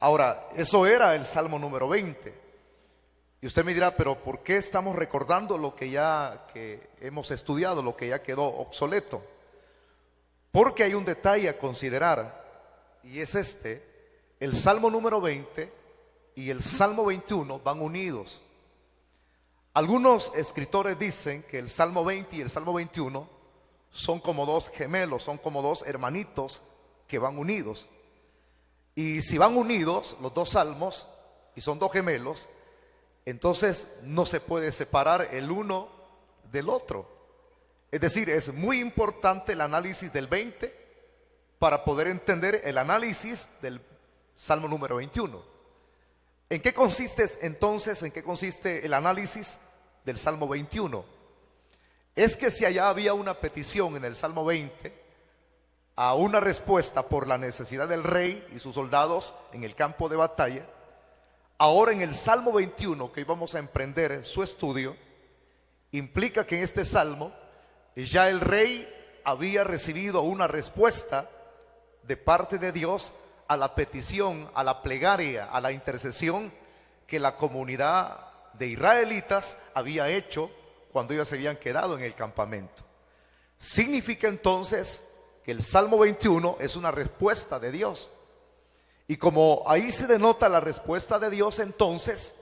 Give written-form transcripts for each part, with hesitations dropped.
Ahora, eso era el Salmo número 20. Y usted me dirá, pero ¿por qué estamos recordando lo que hemos estudiado, lo que ya quedó obsoleto? Porque hay un detalle a considerar, y es este: el Salmo número 20 y el Salmo 21 van unidos. Algunos escritores dicen que el Salmo 20 y el Salmo 21 son como dos gemelos, son como dos hermanitos que van unidos. Y si van unidos los dos salmos y son dos gemelos, entonces no se puede separar el uno del otro. Es decir, es muy importante el análisis del 20 para poder entender el análisis del Salmo número 21. ¿En qué consiste entonces, en qué consiste el análisis del Salmo 21? Es que si allá había una petición en el Salmo 20 a una respuesta por la necesidad del rey y sus soldados en el campo de batalla, ahora en el Salmo 21 que hoy vamos a emprender su estudio, implica que en este Salmo ya el rey había recibido una respuesta de parte de Dios a la petición, a la plegaria, a la intercesión que la comunidad de israelitas había hecho cuando ellos se habían quedado en el campamento. Significa entonces que el Salmo 21 es una respuesta de Dios. Y como ahí se denota la respuesta de Dios, entonces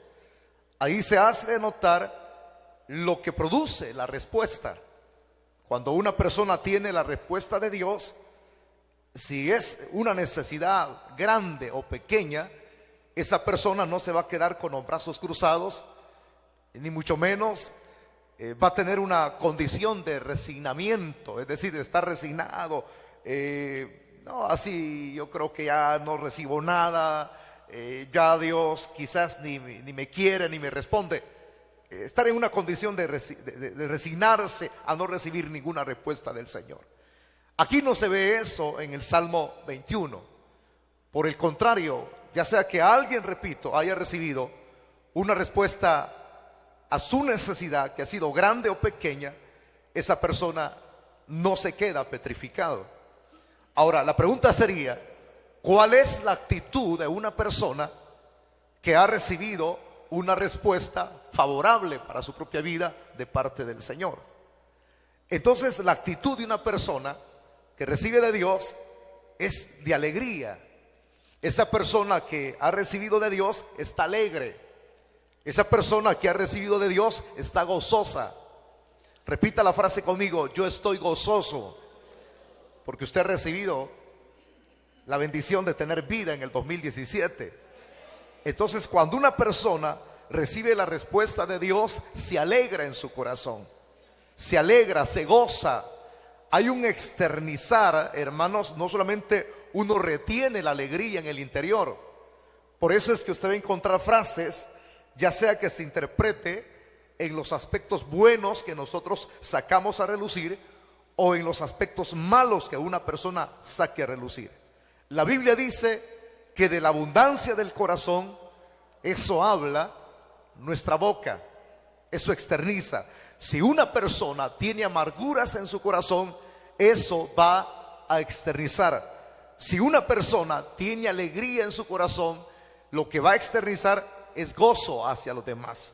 ahí se hace denotar lo que produce la respuesta. Cuando una persona tiene la respuesta de Dios, si es una necesidad grande o pequeña, esa persona no se va a quedar con los brazos cruzados, ni mucho menos va a tener una condición de resignamiento, es decir, de estar resignado. No, así yo creo que ya no recibo nada, ya Dios quizás ni me quiere ni me responde. Estar en una condición de resignarse a no recibir ninguna respuesta del Señor. Aquí no se ve eso en el Salmo 21. Por el contrario, ya sea que alguien, repito, haya recibido una respuesta a su necesidad, que ha sido grande o pequeña, esa persona no se queda petrificado. Ahora, la pregunta sería, ¿cuál es la actitud de una persona que ha recibido una respuesta favorable para su propia vida de parte del Señor? Entonces, la actitud de una persona que recibe de Dios es de alegría. Esa persona que ha recibido de Dios está alegre. Esa persona que ha recibido de Dios está gozosa. Repita la frase conmigo: yo estoy gozoso, porque usted ha recibido la bendición de tener vida en el 2017. Entonces, cuando una persona recibe la respuesta de Dios, se alegra en su corazón, se alegra, se goza. Hay un externizar, hermanos, no solamente uno retiene la alegría en el interior. Por eso es que usted va a encontrar frases, ya sea que se interprete en los aspectos buenos que nosotros sacamos a relucir, o en los aspectos malos que una persona saque a relucir. La Biblia dice que de la abundancia del corazón, eso habla nuestra boca, eso externiza. Si una persona tiene amarguras en su corazón, eso va a externizar. Si una persona tiene alegría en su corazón, lo que va a externizar es gozo hacia los demás.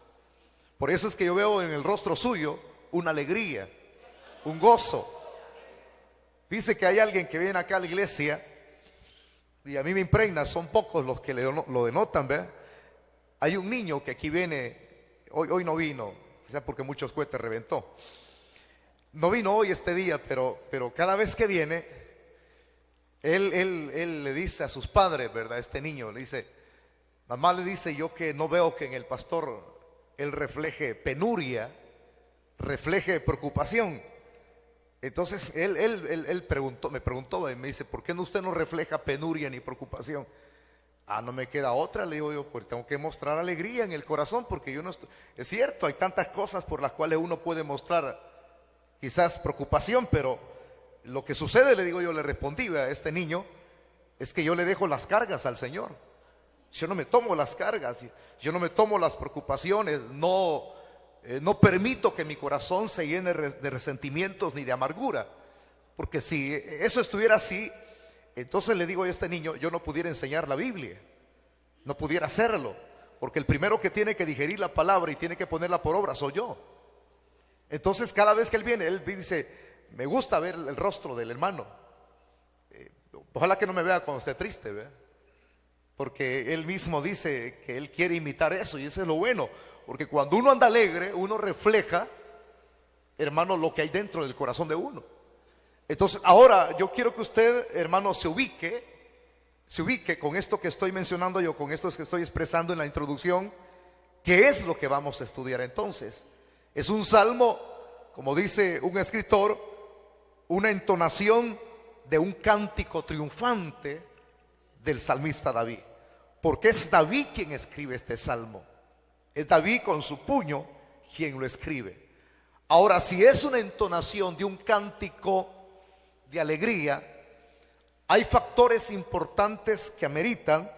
Por eso es que yo veo en el rostro suyo una alegría, un gozo. Dice que hay alguien que viene acá a la iglesia, y a mí me impregna, son pocos los que lo denotan, ¿verdad? Hay un niño que aquí viene, hoy no vino, quizás porque muchos cohetes reventó. No vino hoy este día, pero cada vez que viene, él le dice a sus padres, ¿verdad? Este niño le dice, mamá, le dice, yo que no veo que en el pastor él refleje penuria, refleje preocupación. Entonces él me preguntó y me dice, ¿por qué usted no refleja penuria ni preocupación? No me queda otra, le digo yo, pues tengo que mostrar alegría en el corazón, porque yo no estoy... Es cierto, hay tantas cosas por las cuales uno puede mostrar quizás preocupación, pero lo que sucede, le digo yo, le respondí a este niño, es que yo le dejo las cargas al Señor. Yo no me tomo las cargas, yo no me tomo las preocupaciones, no permito que mi corazón se llene de resentimientos ni de amargura, porque si eso estuviera así, entonces le digo a este niño, yo no pudiera enseñar la Biblia. no pudiera hacerlo, porque el primero que tiene que digerir la palabra y tiene que ponerla por obra soy yo. Entonces cada vez que él viene, él dice, me gusta ver el rostro del hermano. Ojalá que no me vea cuando esté triste, ¿ve? Porque él mismo dice que él quiere imitar eso, y eso es lo bueno, porque cuando uno anda alegre, uno refleja, hermano, lo que hay dentro del corazón de uno. Entonces ahora yo quiero que usted, hermano, se ubique con esto que estoy mencionando yo, con esto que estoy expresando en la introducción. ¿Qué es lo que vamos a estudiar entonces? Es un salmo, como dice un escritor, una entonación de un cántico triunfante del salmista David, porque es David quien escribe este salmo. Es David con su puño quien lo escribe. Ahora, si es una entonación de un cántico de alegría, hay factores importantes que ameritan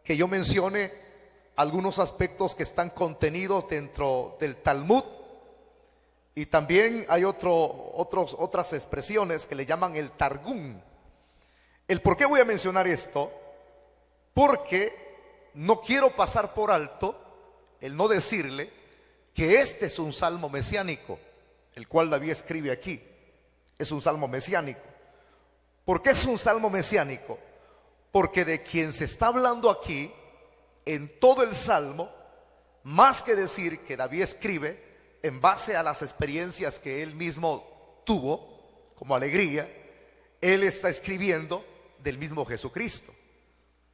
que yo mencione algunos aspectos que están contenidos dentro del Talmud, y también hay otras expresiones que le llaman el Targum. ¿El por qué voy a mencionar esto? Porque no quiero pasar por alto el no decirle que este es un salmo mesiánico, el cual David escribe aquí. Es un salmo mesiánico. ¿Por qué es un salmo mesiánico? Porque de quien se está hablando aquí, en todo el salmo, más que decir que David escribe en base a las experiencias que él mismo tuvo como alegría, él está escribiendo del mismo Jesucristo.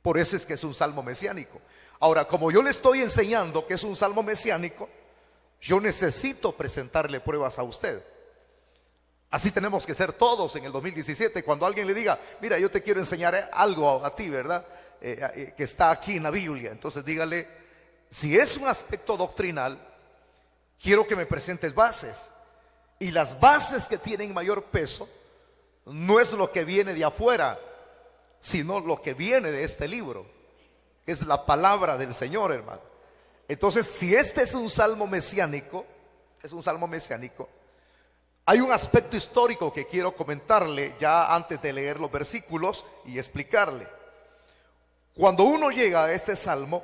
Por eso es que es un salmo mesiánico. Ahora, como yo le estoy enseñando que es un salmo mesiánico, yo necesito presentarle pruebas a usted. Así tenemos que ser todos en el 2017. Cuando alguien le diga, mira, yo te quiero enseñar algo a ti, ¿verdad? Que está aquí en la Biblia. Entonces dígale, si es un aspecto doctrinal, quiero que me presentes bases. Y las bases que tienen mayor peso no es lo que viene de afuera, sino lo que viene de este libro. Es la palabra del Señor, hermano. Entonces, si este es un salmo mesiánico, hay un aspecto histórico que quiero comentarle ya antes de leer los versículos y explicarle. Cuando uno llega a este salmo,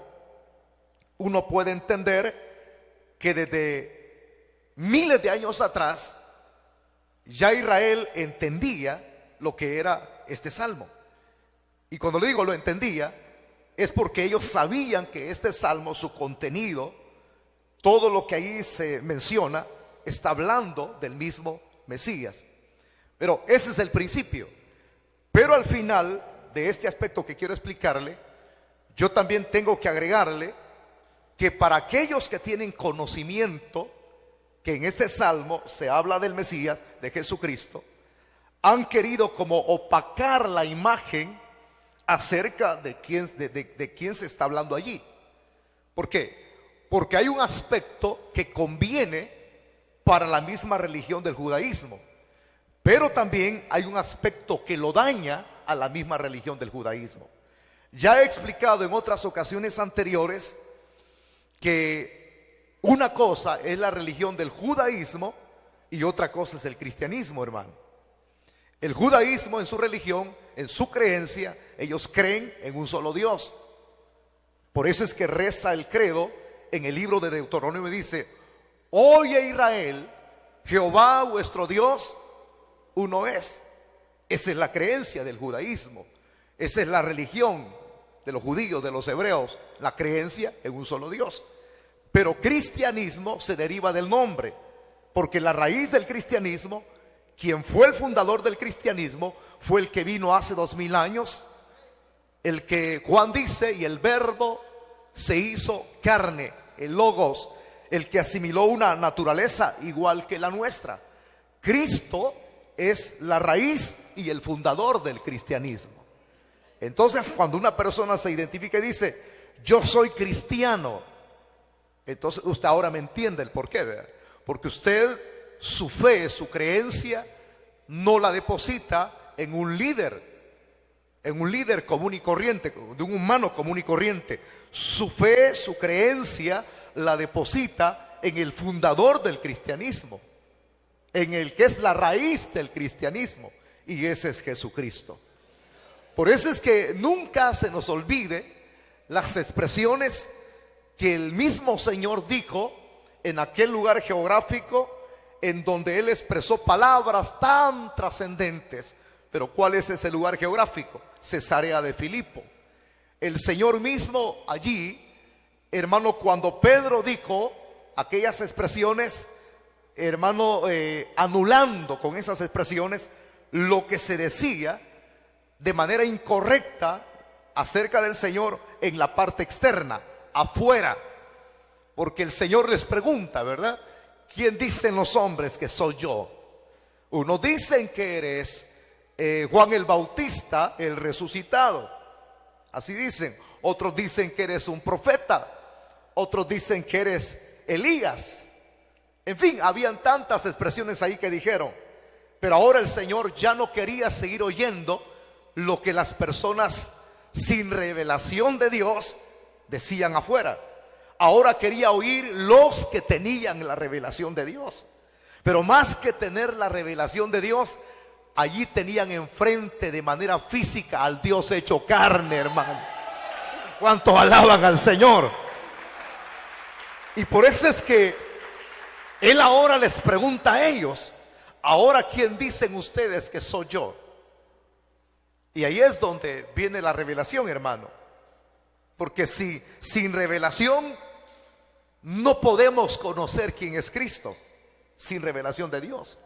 uno puede entender que desde miles de años atrás ya Israel entendía lo que era este salmo. Y cuando le digo lo entendía, es porque ellos sabían que este salmo, su contenido, todo lo que ahí se menciona, está hablando del mismo Mesías. Pero ese es el principio. Pero al final de este aspecto que quiero explicarle, yo también tengo que agregarle que para aquellos que tienen conocimiento que en este salmo se habla del Mesías, de Jesucristo, han querido como opacar la imagen acerca de quién se está hablando allí. ¿Por qué? Porque hay un aspecto que conviene para la misma religión del judaísmo, pero también hay un aspecto que lo daña a la misma religión del judaísmo. Ya he explicado en otras ocasiones anteriores que una cosa es la religión del judaísmo y otra cosa es el cristianismo, hermano. El judaísmo, en su religión, en su creencia, ellos creen en un solo Dios. Por eso es que reza el credo en el libro de Deuteronomio y dice: oye Israel, Jehová vuestro Dios uno es. Esa es la creencia del judaísmo. Esa es la religión de los judíos, de los hebreos, la creencia en un solo Dios. Pero cristianismo se deriva del nombre, porque la raíz del cristianismo, quien fue el fundador del cristianismo, fue el que vino hace 2000 años, el que Juan dice, y el verbo se hizo carne, el logos, el que asimiló una naturaleza igual que la nuestra. Cristo es la raíz y el fundador del cristianismo. Entonces, cuando una persona se identifica y dice, yo soy cristiano, entonces usted ahora me entiende el por qué, ¿verdad? Porque usted, su fe, su creencia, no la deposita en un líder común y corriente, de un humano común y corriente. Su fe, su creencia, la deposita en el fundador del cristianismo, en el que es la raíz del cristianismo, y ese es Jesucristo. Por eso es que nunca se nos olvide las expresiones que el mismo Señor dijo en aquel lugar geográfico en donde Él expresó palabras tan trascendentes. Pero ¿cuál es ese lugar geográfico? Cesarea de Filipo. El Señor mismo allí, hermano, cuando Pedro dijo aquellas expresiones, hermano, anulando con esas expresiones lo que se decía de manera incorrecta acerca del Señor en la parte externa, afuera. Porque el Señor les pregunta, ¿verdad? ¿Quién dicen los hombres que soy yo? Unos dicen que eres Juan el Bautista, el resucitado. Así dicen. Otros dicen que eres un profeta. Otros dicen que eres Elías. En fin, habían tantas expresiones ahí que dijeron. Pero ahora el Señor ya no quería seguir oyendo lo que las personas sin revelación de Dios decían afuera. Ahora quería oír los que tenían la revelación de Dios. Pero más que tener la revelación de Dios, allí tenían enfrente de manera física al Dios hecho carne, hermano. ¿Cuántos alaban al Señor? Y por eso es que Él ahora les pregunta a ellos: ahora, ¿quién dicen ustedes que soy yo? Y ahí es donde viene la revelación, hermano. Porque si sin revelación no podemos conocer quién es Cristo, sin revelación de Dios.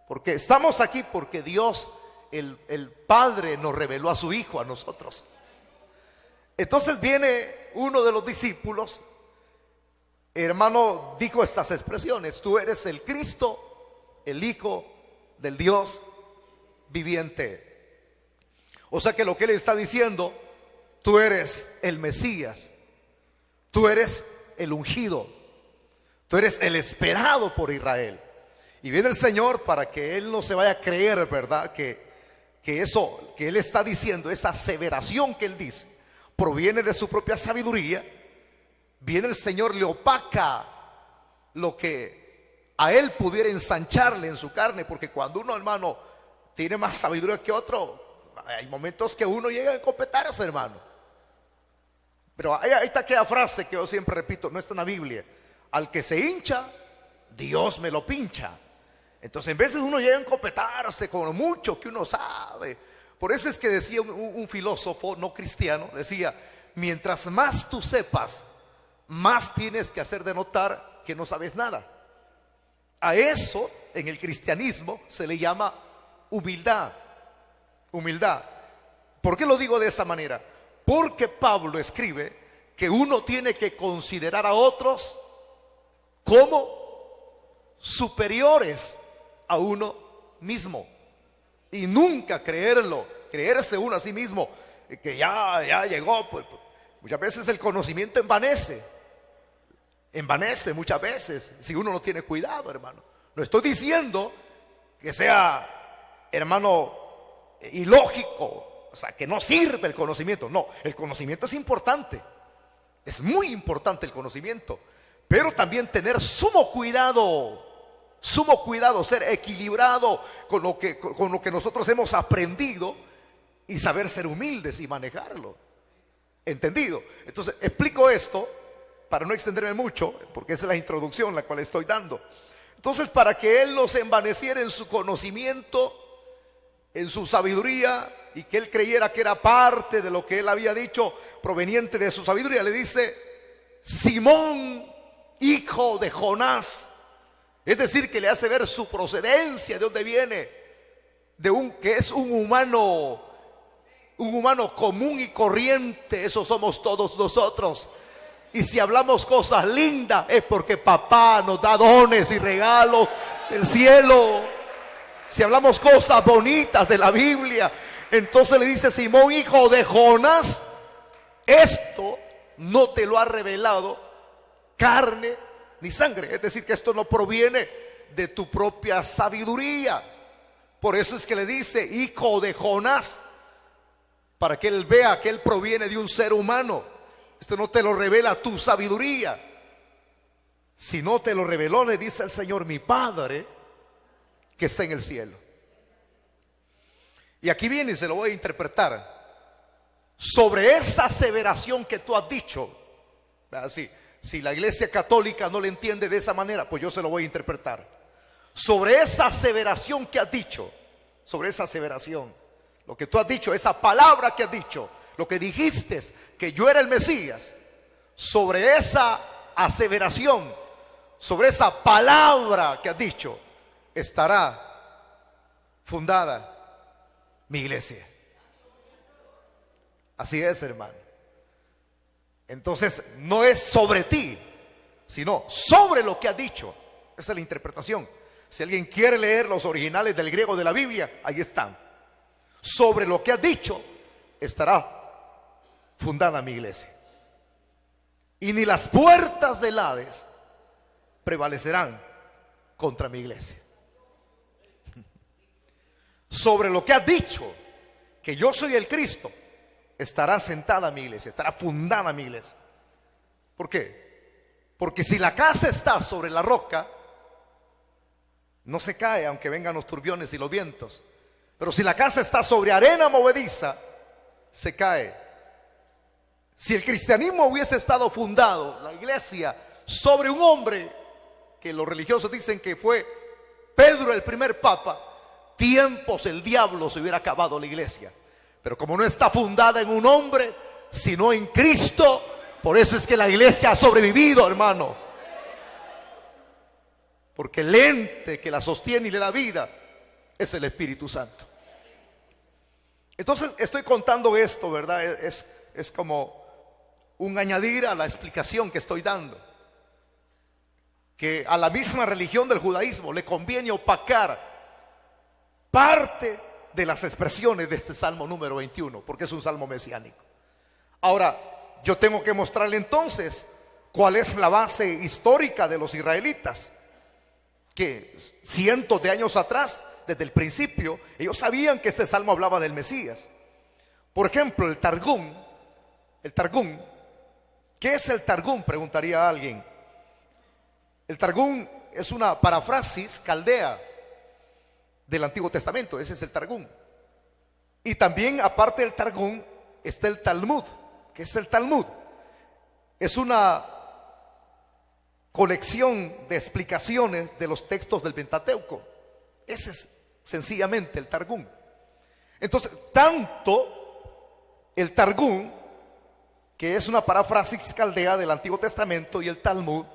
Porque estamos aquí porque Dios, el Padre, nos reveló a su Hijo, a nosotros. Entonces viene uno de los discípulos, hermano, dijo estas expresiones: tú eres el Cristo, el Hijo del Dios viviente. O sea que lo que él está diciendo: tú eres el Mesías, tú eres el ungido, tú eres el esperado por Israel. Y viene el Señor para que él no se vaya a creer, ¿verdad? Que eso que él está diciendo, esa aseveración que él dice, proviene de su propia sabiduría. Viene el Señor, le opaca lo que a él pudiera ensancharle en su carne. Porque cuando uno, hermano, tiene más sabiduría que otro, hay momentos que uno llega a encopetarse, hermano. Pero ahí está aquella frase que yo siempre repito, no está en la Biblia: al que se hincha, Dios me lo pincha. Entonces, en veces uno llega a encopetarse con lo mucho que uno sabe. Por eso es que decía un filósofo no cristiano, decía: mientras más tú sepas, más tienes que hacer de notar que no sabes nada. A eso, en el cristianismo, se le llama humildad. Humildad. ¿Por qué lo digo de esa manera? Porque Pablo escribe que uno tiene que considerar a otros como superiores a uno mismo. Y nunca creerse uno a sí mismo que ya llegó. Pues, muchas veces el conocimiento envanece muchas veces si uno no tiene cuidado, hermano. No estoy diciendo que sea, hermano, ilógico, o sea, que no sirve el conocimiento. No, el conocimiento es importante, es muy importante el conocimiento, pero también tener sumo cuidado, ser equilibrado con lo que nosotros hemos aprendido y saber ser humildes y manejarlo. ¿Entendido? Entonces, explico esto para no extenderme mucho, porque esa es la introducción la cual estoy dando. Entonces, para que él no se envaneciera en su conocimiento, en su sabiduría, y que él creyera que era parte de lo que él había dicho proveniente de su sabiduría, le dice: Simón, hijo de Jonás. Es decir, que le hace ver su procedencia, de dónde viene, que es un humano común y corriente. Eso somos todos nosotros. Y si hablamos cosas lindas, es porque papá nos da dones y regalos del cielo. Si hablamos cosas bonitas de la Biblia, entonces le dice: Simón, hijo de Jonás, esto no te lo ha revelado carne ni sangre. Es decir, que esto no proviene de tu propia sabiduría. Por eso es que le dice hijo de Jonás, para que él vea que él proviene de un ser humano. Esto no te lo revela tu sabiduría, sino te lo reveló, le dice el Señor, mi Padre que está en el cielo. Y aquí viene y se lo voy a interpretar. sobre esa aseveración que tú has dicho. Si la iglesia católica no le entiende de esa manera, pues yo se lo voy a interpretar. Sobre esa aseveración que has dicho, sobre esa aseveración, lo que tú has dicho, esa palabra que has dicho, lo que dijiste, que yo era el Mesías, sobre esa aseveración, sobre esa palabra que has dicho, estará fundada mi iglesia. Así es, hermano. Entonces no es sobre ti, sino sobre lo que has dicho. Esa es la interpretación. Si alguien quiere leer los originales del griego de la Biblia, ahí están. Sobre lo que has dicho estará fundada mi iglesia. Y ni las puertas del Hades prevalecerán contra mi iglesia. Sobre lo que has dicho, que yo soy el Cristo, estará sentada mi iglesia, estará fundada mi iglesia. ¿Por qué? Porque si la casa está sobre la roca, no se cae aunque vengan los turbiones y los vientos. Pero si la casa está sobre arena movediza, se cae. Si el cristianismo hubiese estado fundado, la iglesia, sobre un hombre que los religiosos dicen que fue Pedro el primer papa, tiempos el diablo se hubiera acabado la iglesia. Pero como no está fundada en un hombre, sino en Cristo, por eso es que la iglesia ha sobrevivido, hermano. Porque el ente que la sostiene y le da vida es el Espíritu Santo. Entonces estoy contando esto, ¿verdad? Es como un añadir a la explicación que estoy dando. Que a la misma religión del judaísmo le conviene opacar parte de las expresiones de este Salmo número 21, porque es un salmo mesiánico. Ahora, yo tengo que mostrarle entonces cuál es la base histórica de los israelitas, que cientos de años atrás, desde el principio, ellos sabían que este salmo hablaba del Mesías. Por ejemplo, el Targum, ¿qué es el Targum?, preguntaría alguien. El Targum es una paráfrasis caldea del Antiguo Testamento, ese es el Targum. Y también, aparte del Targum, está el Talmud. ¿Qué es el Talmud? Es una colección de explicaciones de los textos del Pentateuco. Ese es sencillamente el Targum. Entonces, tanto el Targum, que es una paráfrasis caldea del Antiguo Testamento, y el Talmud,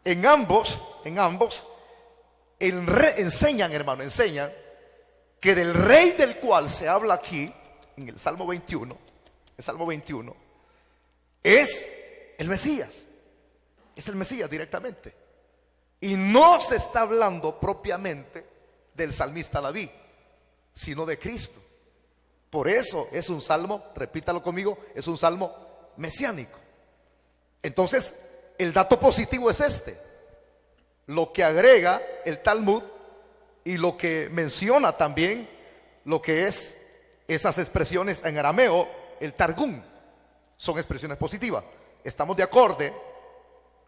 en ambos enseñan, hermano, enseñan que del rey del cual se habla aquí, en el Salmo 21, es el Mesías. Es el Mesías directamente. Y no se está hablando propiamente del salmista David, sino de Cristo. Por eso es un salmo, repítalo conmigo, es un salmo mesiánico. Entonces, el dato positivo es este: lo que agrega el Talmud y lo que menciona también lo que es esas expresiones en arameo, el Targum, son expresiones positivas. Estamos de acuerdo,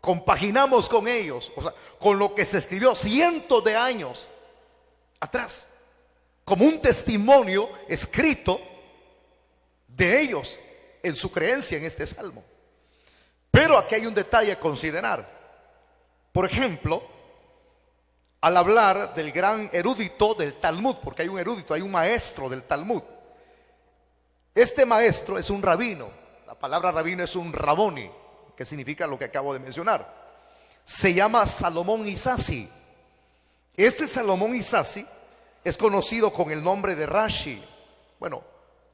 compaginamos con ellos, o sea, con lo que se escribió cientos de años atrás, como un testimonio escrito de ellos en su creencia en este salmo. Pero aquí hay un detalle a considerar. Por ejemplo, al hablar del gran erudito del Talmud, porque hay un erudito, hay un maestro del Talmud. Este maestro es un rabino. La palabra rabino es un raboni, que significa lo que acabo de mencionar. Se llama Salomón Isasi. Este Salomón Isasi es conocido con el nombre de Rashi. Bueno,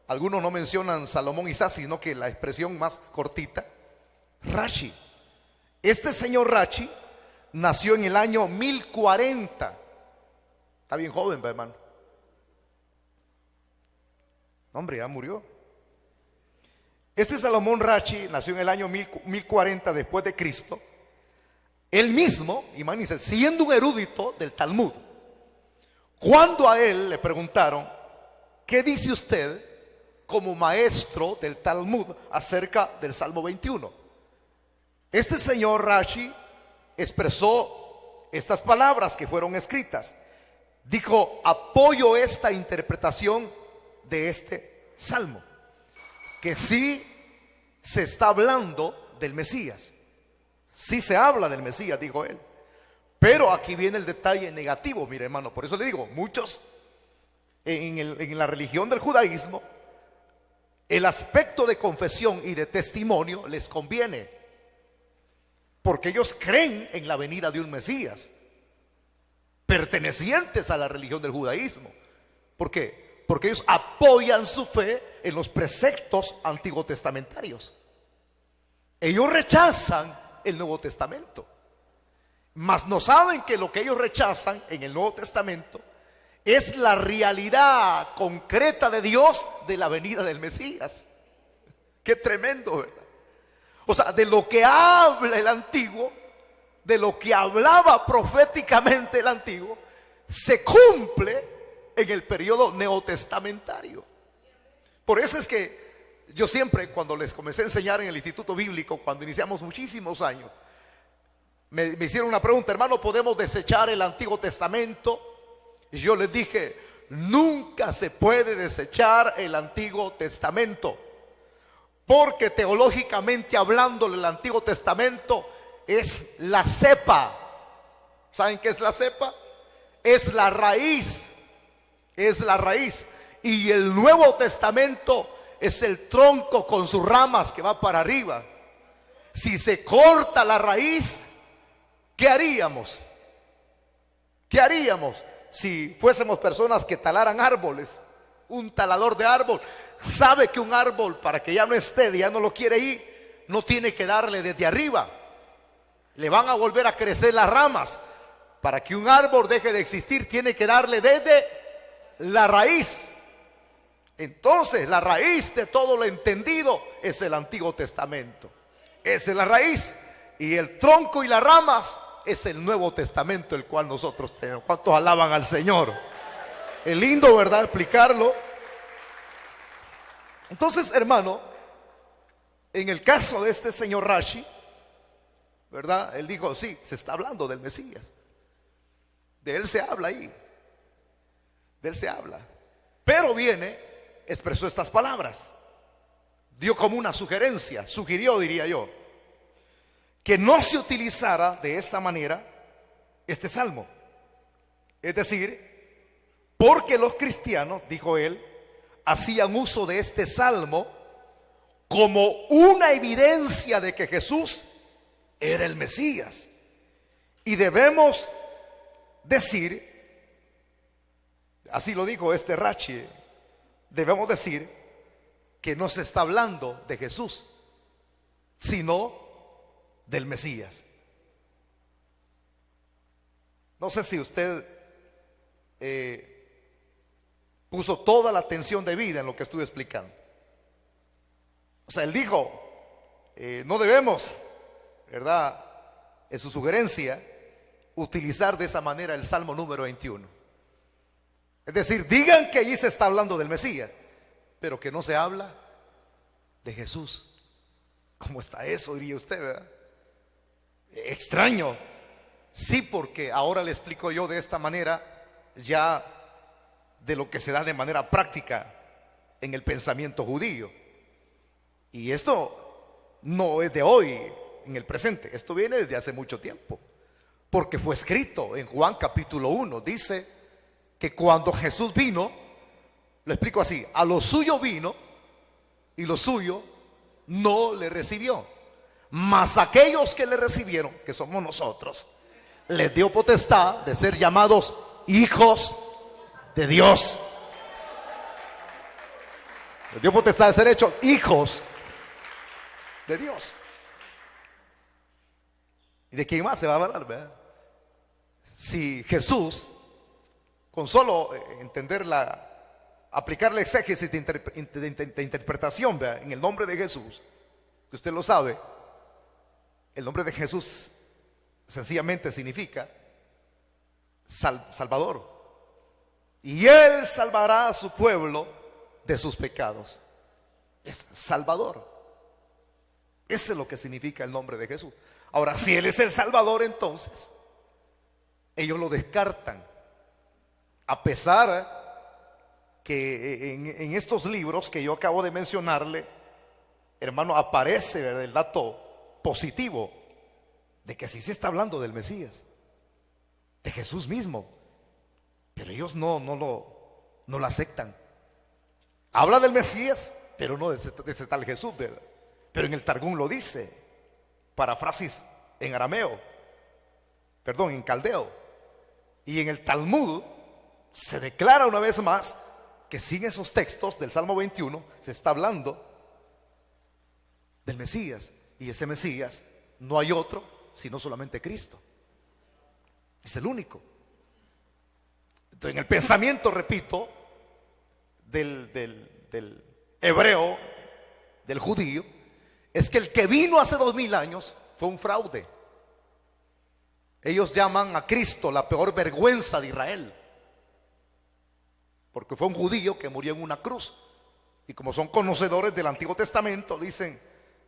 algunos no mencionan Salomón Isasi, sino que la expresión más cortita, Rashi. Este señor Rashi nació en el año 1040. Está bien joven, hermano. Hombre, ya murió. Este Salomón Rashi nació en el año 1040 después de Cristo. Él mismo, imagínense, siendo un erudito del Talmud, cuando a él le preguntaron: ¿qué dice usted como maestro del Talmud acerca del Salmo 21? Este señor Rashi expresó estas palabras que fueron escritas. Dijo: apoyo esta interpretación de este salmo. que sí se está hablando del Mesías. Sí se habla del Mesías, dijo él. Pero aquí viene el detalle negativo, mire hermano. Por eso le digo, muchos en la religión del judaísmo, el aspecto de confesión y de testimonio les conviene, porque ellos creen en la venida de un Mesías, pertenecientes a la religión del judaísmo. ¿Por qué? Porque ellos apoyan su fe en los preceptos antiguos testamentarios. Ellos rechazan el Nuevo Testamento, mas no saben que lo que ellos rechazan en el Nuevo Testamento es la realidad concreta de Dios de la venida del Mesías. Qué tremendo, ¿verdad? O sea, de lo que habla el Antiguo, de lo que hablaba proféticamente el Antiguo, se cumple en el periodo neotestamentario. Por eso es que yo siempre, cuando les comencé a enseñar en el Instituto Bíblico, cuando iniciamos muchísimos años, me hicieron una pregunta: hermano, ¿podemos desechar el Antiguo Testamento? Y yo les dije: nunca se puede desechar el Antiguo Testamento, porque teológicamente hablando, el Antiguo Testamento es la cepa. ¿Saben qué es la cepa? Es la raíz. Es la raíz. Y el Nuevo Testamento es el tronco con sus ramas que va para arriba. Si se corta la raíz, ¿qué haríamos? ¿Qué haríamos si fuésemos personas que talaran árboles? Un talador de árbol sabe que un árbol, para que ya no esté, ya no lo quiere ir, no tiene que darle desde arriba. Le van a volver a crecer las ramas. Para que un árbol deje de existir, tiene que darle desde la raíz. Entonces, la raíz de todo lo entendido es el Antiguo Testamento. Esa es la raíz. Y el tronco y las ramas es el Nuevo Testamento, el cual nosotros tenemos. ¿Cuántos alaban al Señor? Es lindo, ¿verdad?, explicarlo. Entonces, hermano, en el caso de este señor Rashi, ¿verdad?, él dijo: sí, se está hablando del Mesías. De él se habla ahí. De él se habla. Pero viene, expresó estas palabras. Dio como una sugerencia, sugirió, diría yo, que no se utilizara de esta manera este salmo. Es decir, porque los cristianos, dijo él, hacían uso de este salmo como una evidencia de que Jesús era el Mesías. Y debemos decir, así lo dijo este Rashi, debemos decir que no se está hablando de Jesús, sino del Mesías. No sé si usted puso toda la atención debida en lo que estuve explicando. O sea, él dijo, no debemos, ¿verdad?, en su sugerencia, utilizar de esa manera el Salmo número 21. Es decir, digan que allí se está hablando del Mesías, pero que no se habla de Jesús. ¿Cómo está eso?, diría usted, ¿verdad? Extraño. Sí, porque ahora le explico yo de esta manera ya de lo que se da de manera práctica en el pensamiento judío. Y esto no es de hoy, en el presente. Esto viene desde hace mucho tiempo, porque fue escrito en Juan capítulo 1. Dice que cuando Jesús vino, lo explico así: a lo suyo vino y lo suyo no le recibió, mas aquellos que le recibieron, que somos nosotros, les dio potestad de ser llamados hijos de Dios. Les dio potestad de ser hechos hijos de Dios. ¿Y de quién más se va a hablar, verdad? Si Jesús, con solo entender aplicar la exégesis de interpretación, ¿verdad?, en el nombre de Jesús, que usted lo sabe, el nombre de Jesús sencillamente significa Salvador. Y Él salvará a su pueblo de sus pecados. Es Salvador. Eso es lo que significa el nombre de Jesús. Ahora, si Él es el Salvador, entonces ellos lo descartan, a pesar que en estos libros que yo acabo de mencionarle, hermano, aparece, ¿verdad?, el dato positivo de que sí se está hablando del Mesías, de Jesús mismo, pero ellos no lo aceptan. Habla del Mesías, pero no de ese tal Jesús, ¿verdad? Pero en el Targum lo dice, paráfrasis en arameo, perdón, en caldeo, y en el Talmud se declara una vez más que sin esos textos del Salmo 21 se está hablando del Mesías, y ese Mesías no hay otro sino solamente Cristo. Es el único. Entonces, en el pensamiento, repito, del hebreo, del judío, es que el que vino hace 2000 años fue un fraude. Ellos llaman a Cristo la peor vergüenza de Israel, porque fue un judío que murió en una cruz. Y como son conocedores del Antiguo Testamento, dicen,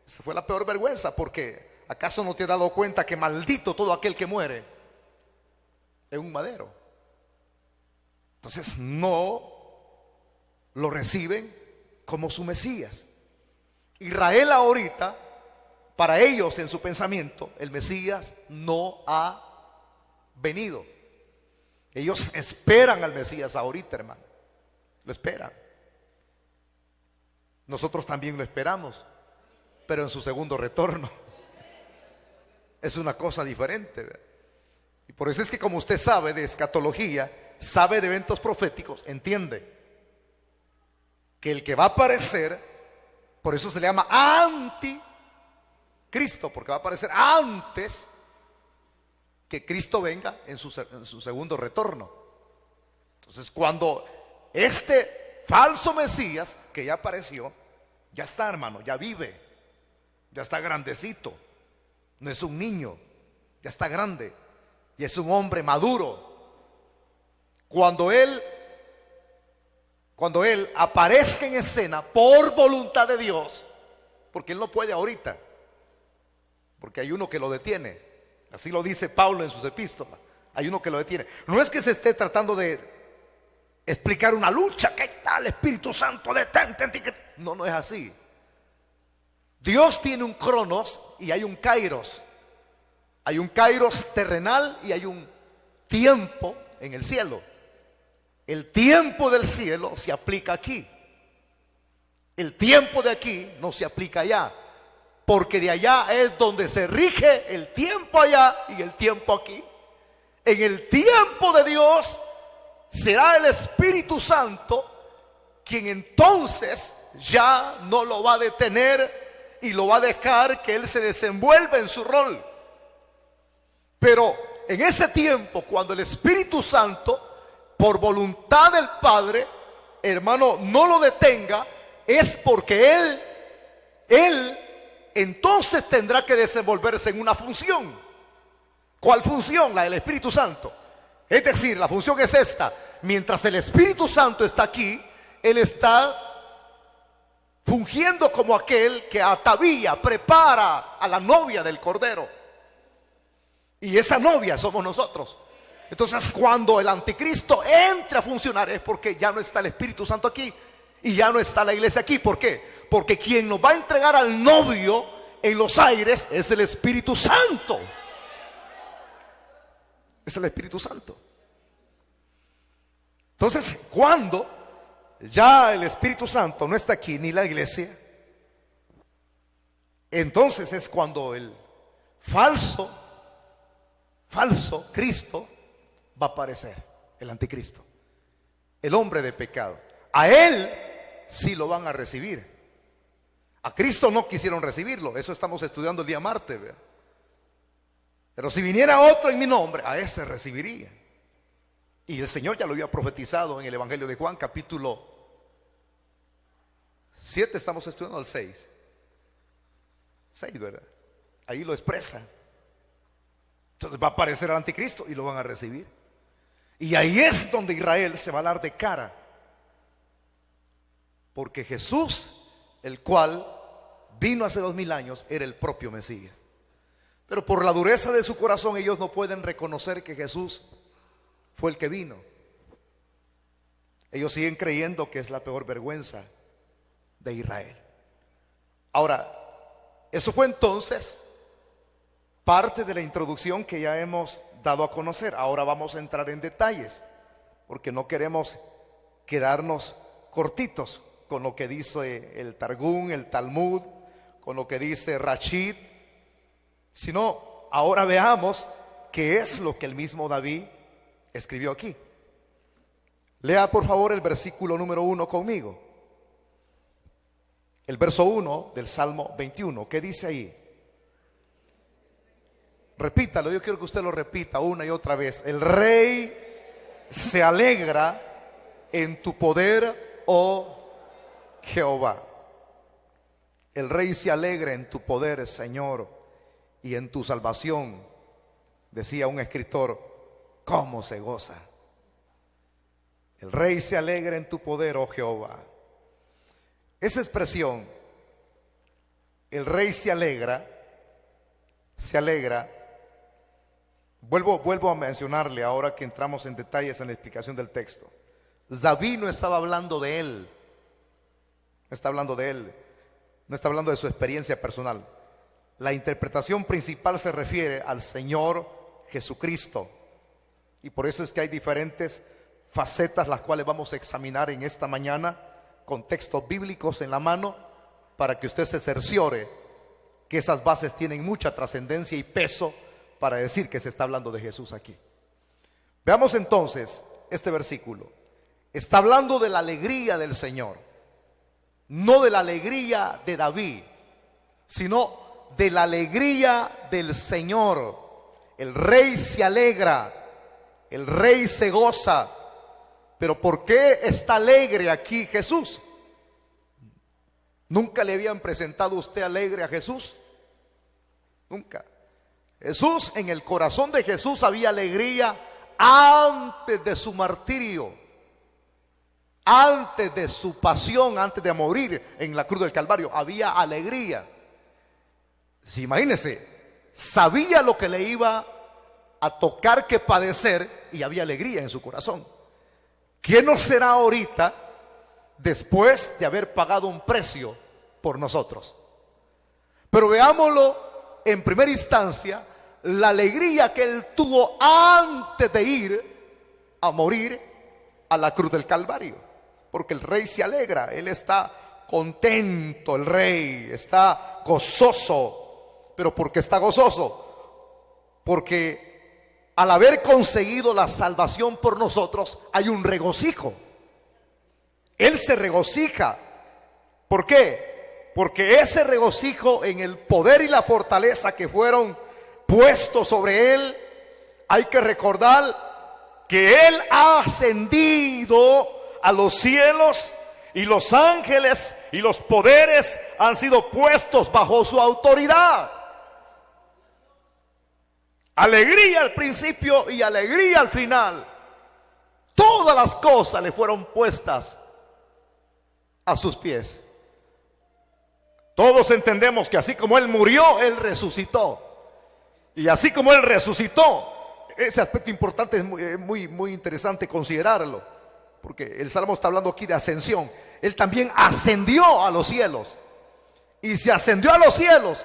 esa fue la peor vergüenza, porque ¿acaso no te has dado cuenta que maldito todo aquel que muere en un madero? Entonces no lo reciben como su Mesías. Israel ahorita, para ellos en su pensamiento, el Mesías no ha venido. Ellos esperan al Mesías ahorita, hermano. Lo esperan. Nosotros también lo esperamos, pero en su segundo retorno. Es una cosa diferente, ¿verdad? Y por eso es que, como usted sabe de escatología, sabe de eventos proféticos, entiende que el que va a aparecer, por eso se le llama anticristo, porque va a aparecer antes que Cristo venga en su segundo retorno. Entonces, cuando este falso Mesías que ya apareció, ya está, hermano, ya vive, ya está grandecito, no es un niño, ya está grande y es un hombre maduro. Cuando él aparezca en escena por voluntad de Dios, porque él no puede ahorita, porque hay uno que lo detiene. Así lo dice Pablo en sus epístolas. Hay uno que lo detiene. No es que se esté tratando de explicar una lucha, ¿qué tal? Espíritu Santo, detente. No, no es así. Dios tiene un cronos y hay un kairos. Hay un kairos terrenal y hay un tiempo en el cielo. El tiempo del cielo se aplica aquí. El tiempo de aquí no se aplica allá, porque de allá es donde se rige el tiempo allá y el tiempo aquí. En el tiempo de Dios será el Espíritu Santo quien entonces ya no lo va a detener y lo va a dejar que Él se desenvuelva en su rol. Pero en ese tiempo, cuando el Espíritu Santo, por voluntad del Padre, hermano, no lo detenga, es porque Él entonces tendrá que desenvolverse en una función. ¿Cuál función? La del Espíritu Santo. Es decir, la función es esta: mientras el Espíritu Santo está aquí, Él está fungiendo como aquel que atavía, prepara a la novia del Cordero. Y esa novia somos nosotros. Entonces, cuando el anticristo entre a funcionar, es porque ya no está el Espíritu Santo aquí y ya no está la iglesia aquí. ¿Por qué? Porque quien nos va a entregar al novio en los aires es el Espíritu Santo. Es el Espíritu Santo. Entonces, cuando ya el Espíritu Santo no está aquí, ni la iglesia, entonces es cuando el falso Cristo va a aparecer, el anticristo, el hombre de pecado. A él sí lo van a recibir. A Cristo no quisieron recibirlo. Eso estamos estudiando el día martes, ¿verdad? Pero si viniera otro en mi nombre, a ese recibiría. Y el Señor ya lo había profetizado en el Evangelio de Juan, capítulo 7, estamos estudiando el 6, ¿verdad? Ahí lo expresa. Entonces va a aparecer el anticristo y lo van a recibir. Y ahí es donde Israel se va a dar de cara, porque Jesús, el cual vino hace 2000 años, era el propio Mesías. Pero por la dureza de su corazón ellos no pueden reconocer que Jesús fue el que vino. Ellos siguen creyendo que es la peor vergüenza de Israel. Ahora, eso fue entonces parte de la introducción que ya hemos dado a conocer. Ahora vamos a entrar en detalles, porque no queremos quedarnos cortitos con lo que dice el Targum, el Talmud, con lo que dice Rashid, sino ahora veamos qué es lo que el mismo David escribió aquí. Lea por favor el versículo número 1 conmigo. El verso 1 del Salmo 21. ¿Qué dice ahí? Repítalo, yo quiero que usted lo repita una y otra vez. El rey se alegra en tu poder, oh Jehová. El rey se alegra en tu poder, Señor, y en tu salvación. Decía un escritor, ¿cómo se goza? El rey se alegra en tu poder, oh Jehová. Esa expresión, el rey se alegra, vuelvo a mencionarle ahora que entramos en detalles en la explicación del texto. David no estaba hablando de él, no está hablando de él, no está hablando de su experiencia personal. La interpretación principal se refiere al Señor Jesucristo, y por eso es que hay diferentes facetas las cuales vamos a examinar en esta mañana, con textos bíblicos en la mano, para que usted se cerciore que esas bases tienen mucha trascendencia y peso para decir que se está hablando de Jesús aquí. Veamos entonces este versículo. Está hablando de la alegría del Señor, no de la alegría de David, sino de la alegría del Señor. El rey se alegra, el rey se goza. Pero ¿por qué está alegre aquí Jesús? ¿Nunca le habían presentado a usted alegre a Jesús? Nunca. Jesús, en el corazón de Jesús había alegría antes de su martirio, antes de su pasión, antes de morir en la cruz del Calvario. Había alegría. Sí, imagínense, sabía lo que le iba a tocar que padecer y había alegría en su corazón. ¿Qué no será ahorita después de haber pagado un precio por nosotros? Pero veámoslo en primera instancia, la alegría que él tuvo antes de ir a morir a la cruz del Calvario. Porque el rey se alegra, él está contento, el rey está gozoso. ¿Pero por qué está gozoso? Porque al haber conseguido la salvación por nosotros, hay un regocijo. Él se regocija. ¿Por qué? Porque ese regocijo en el poder y la fortaleza que fueron puestos sobre él, hay que recordar que él ha ascendido a los cielos y los ángeles y los poderes han sido puestos bajo su autoridad. Alegría al principio y alegría al final. Todas las cosas le fueron puestas a sus pies. Todos entendemos que así como él murió, él resucitó. Y así como él resucitó, ese aspecto importante es muy interesante considerarlo, porque el Salmo está hablando aquí de ascensión. Él también ascendió a los cielos. Y si ascendió a los cielos,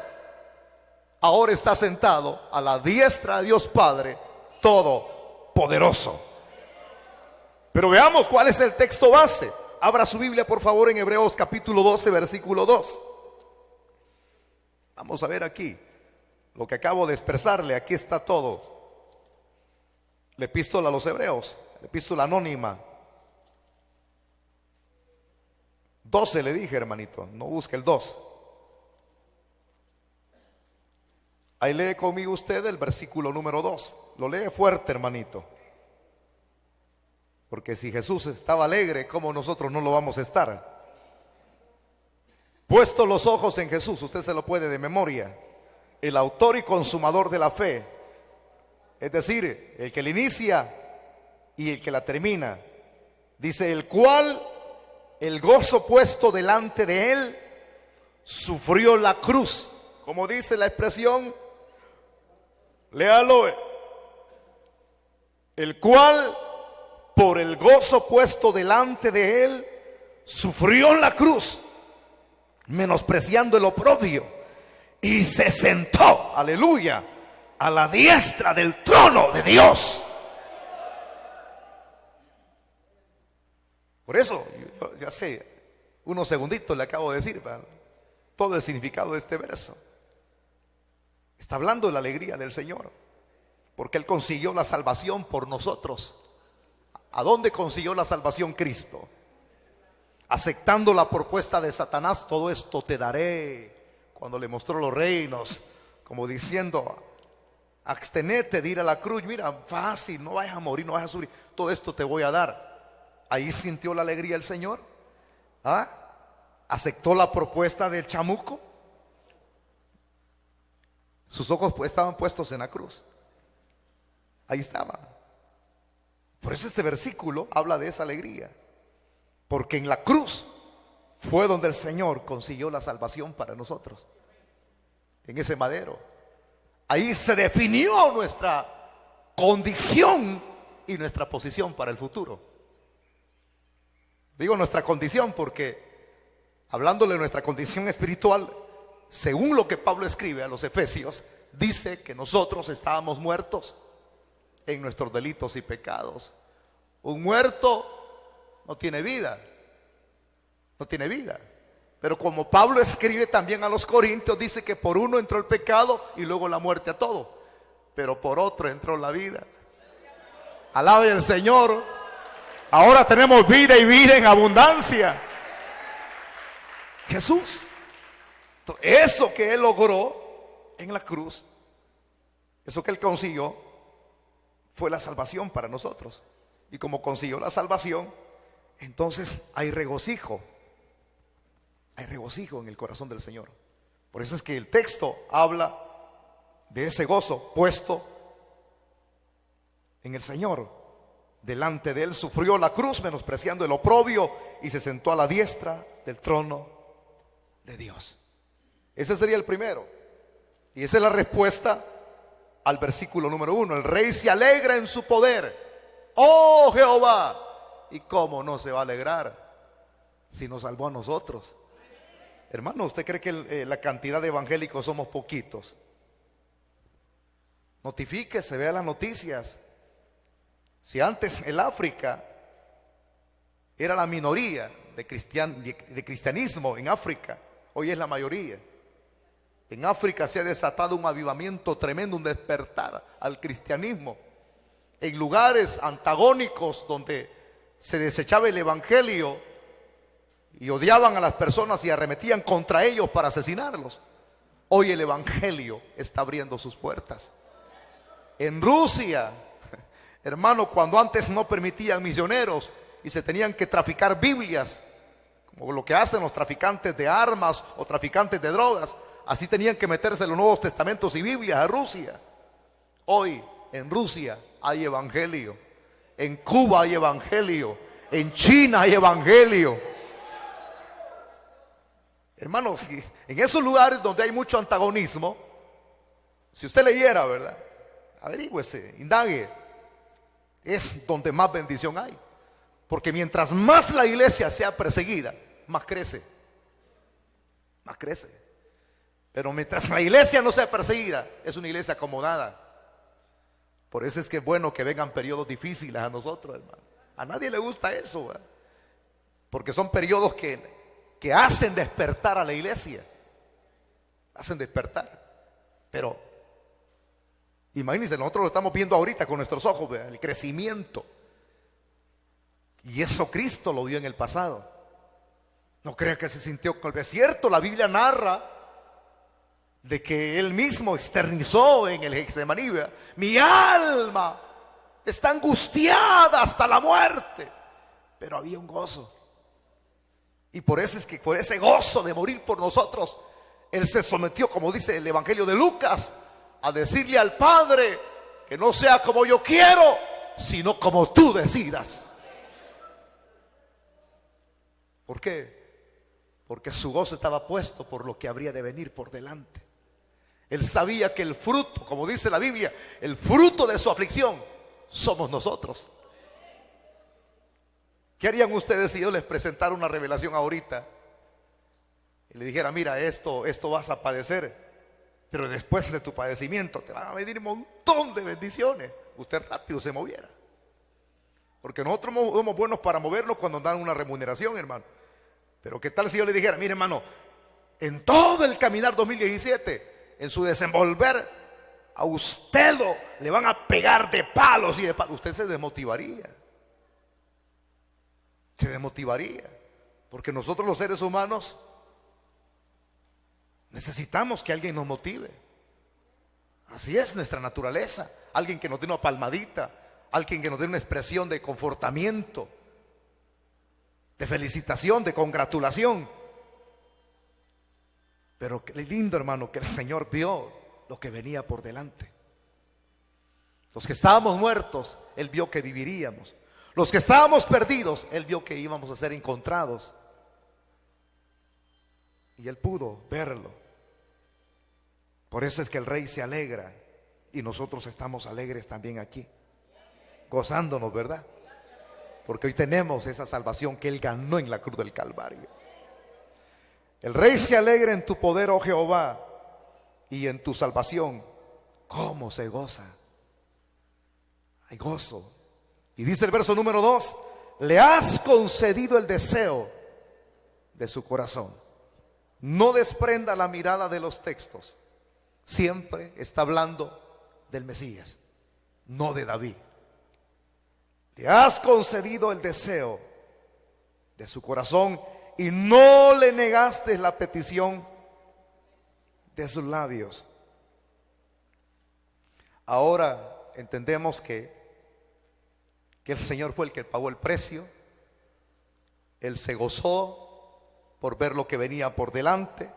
ahora está sentado a la diestra de Dios Padre Todopoderoso. Pero veamos cuál es el texto base. Abra su Biblia por favor en Hebreos capítulo 12 versículo 2. Vamos a ver aquí lo que acabo de expresarle. Aquí está todo. La epístola a los Hebreos, la epístola anónima. 12 le dije, hermanito, no busque el 2. Ahí lee conmigo usted el versículo número 2. Lo lee fuerte, hermanito. Porque si Jesús estaba alegre, ¿cómo nosotros no lo vamos a estar? Puesto los ojos en Jesús, usted se lo puede de memoria. El autor y consumador de la fe. Es decir, el que la inicia y el que la termina. Dice, el cual, el gozo puesto delante de él, sufrió la cruz. Como dice la expresión, léalo. El cual, por el gozo puesto delante de él, sufrió la cruz. menospreciando el oprobio, y se sentó, aleluya, a la diestra del trono de Dios. Por eso, ya sé, unos segunditos le acabo de decir todo el significado de este verso. Está hablando de la alegría del Señor, porque Él consiguió la salvación por nosotros. ¿A dónde consiguió la salvación Cristo? Aceptando la propuesta de Satanás: todo esto te daré. Cuando le mostró los reinos, como diciendo: abstenete de ir a la cruz, mira, fácil, no vayas a morir, no vayas a sufrir, todo esto te voy a dar. Ahí sintió la alegría el Señor. Aceptó la propuesta del chamuco. Sus ojos estaban puestos en la cruz. Ahí estaba. Por eso este versículo habla de esa alegría, porque en la cruz fue donde el Señor consiguió la salvación para nosotros. En ese madero, ahí se definió nuestra condición y nuestra posición para el futuro. Digo nuestra condición porque, hablándole de nuestra condición espiritual, según lo que Pablo escribe a los Efesios, dice que nosotros estábamos muertos en nuestros delitos y pecados. Un muerto no tiene vida, no tiene vida. Pero como Pablo escribe también a los Corintios, dice que por uno entró el pecado y luego la muerte a todo, pero por otro entró la vida. Alabe al Señor. Ahora tenemos vida y vida en abundancia. Jesús, eso que Él logró en la cruz, eso que Él consiguió, fue la salvación para nosotros. Y como consiguió la salvación, entonces hay regocijo. Hay regocijo en el corazón del Señor. Por eso es que el texto habla de ese gozo puesto en el Señor. Delante de Él sufrió la cruz, menospreciando el oprobio, y se sentó a la diestra del trono de Dios. Ese sería el primero. Y esa es la respuesta al versículo número 1. El rey se alegra en su poder. Oh Jehová. ¿Y cómo no se va a alegrar si nos salvó a nosotros? Hermano, ¿usted cree que la cantidad de evangélicos somos poquitos? Notifíquese, vea las noticias. Si antes el África era la minoría de cristianismo en África, hoy es la mayoría. En África se ha desatado un avivamiento tremendo, un despertar al cristianismo. En lugares antagónicos donde se desechaba el evangelio y odiaban a las personas y arremetían contra ellos para asesinarlos, hoy el evangelio está abriendo sus puertas. En Rusia, hermano, cuando antes no permitían misioneros y se tenían que traficar Biblias, como lo que hacen los traficantes de armas o traficantes de drogas, así tenían que meterse los Nuevos Testamentos y Biblias a Rusia. Hoy en Rusia hay evangelio, en Cuba hay evangelio, en China hay evangelio. Hermanos, en esos lugares donde hay mucho antagonismo, si usted leyera, ¿verdad? Averígüese, indague, es donde más bendición hay. Porque mientras más la iglesia sea perseguida, más crece. Más crece. Pero mientras la iglesia no sea perseguida, es una iglesia acomodada. Por eso es que es bueno que vengan periodos difíciles a nosotros, hermano. A nadie le gusta eso, ¿verdad? Porque son periodos que hacen despertar a la iglesia. Hacen despertar. Pero imagínense, nosotros lo estamos viendo ahorita con nuestros ojos, ¿verdad? El crecimiento. Y eso Cristo lo vio en el pasado. No crea que se sintió. Es cierto, la Biblia narra de que Él mismo externizó en el Getsemaní: mi alma está angustiada hasta la muerte. Pero había un gozo. Y por eso es que por ese gozo de morir por nosotros, Él se sometió, como dice el Evangelio de Lucas, a decirle al Padre que no sea como yo quiero, sino como tú decidas. ¿Por qué? Porque su gozo estaba puesto por lo que habría de venir por delante. Él sabía que el fruto, como dice la Biblia, el fruto de su aflicción somos nosotros. ¿Qué harían ustedes si yo les presentara una revelación ahorita y le dijera, mira, esto vas a padecer, pero después de tu padecimiento te van a venir un montón de bendiciones, usted rápido se moviera. Porque nosotros somos buenos para movernos cuando dan una remuneración, hermano. Pero qué tal si yo le dijera, mire, hermano, en todo el caminar 2017, en su desenvolver, a usted le van a pegar de palos y de palos. Usted se desmotivaría. Se desmotivaría. Porque nosotros los seres humanos necesitamos que alguien nos motive. Así es nuestra naturaleza. Alguien que nos dé una palmadita, alguien que nos dé una expresión de confortamiento, de felicitación, de congratulación. Pero qué lindo, hermano, que el Señor vio lo que venía por delante. Los que estábamos muertos, Él vio que viviríamos. Los que estábamos perdidos, Él vio que íbamos a ser encontrados. Y Él pudo verlo. Por eso es que el Rey se alegra. Y nosotros estamos alegres también aquí, gozándonos, ¿verdad? Porque hoy tenemos esa salvación que Él ganó en la cruz del Calvario. El Rey se alegra en tu poder, oh Jehová, y en tu salvación. ¿Cómo se goza? Hay gozo. Y dice el verso número 2, le has concedido el deseo de su corazón. No desprenda la mirada de los textos. Siempre está hablando del Mesías, no de David. Le has concedido el deseo de su corazón y no le negaste la petición de sus labios. Ahora entendemos que el Señor fue el que pagó el precio. Él se gozó por ver lo que venía por delante.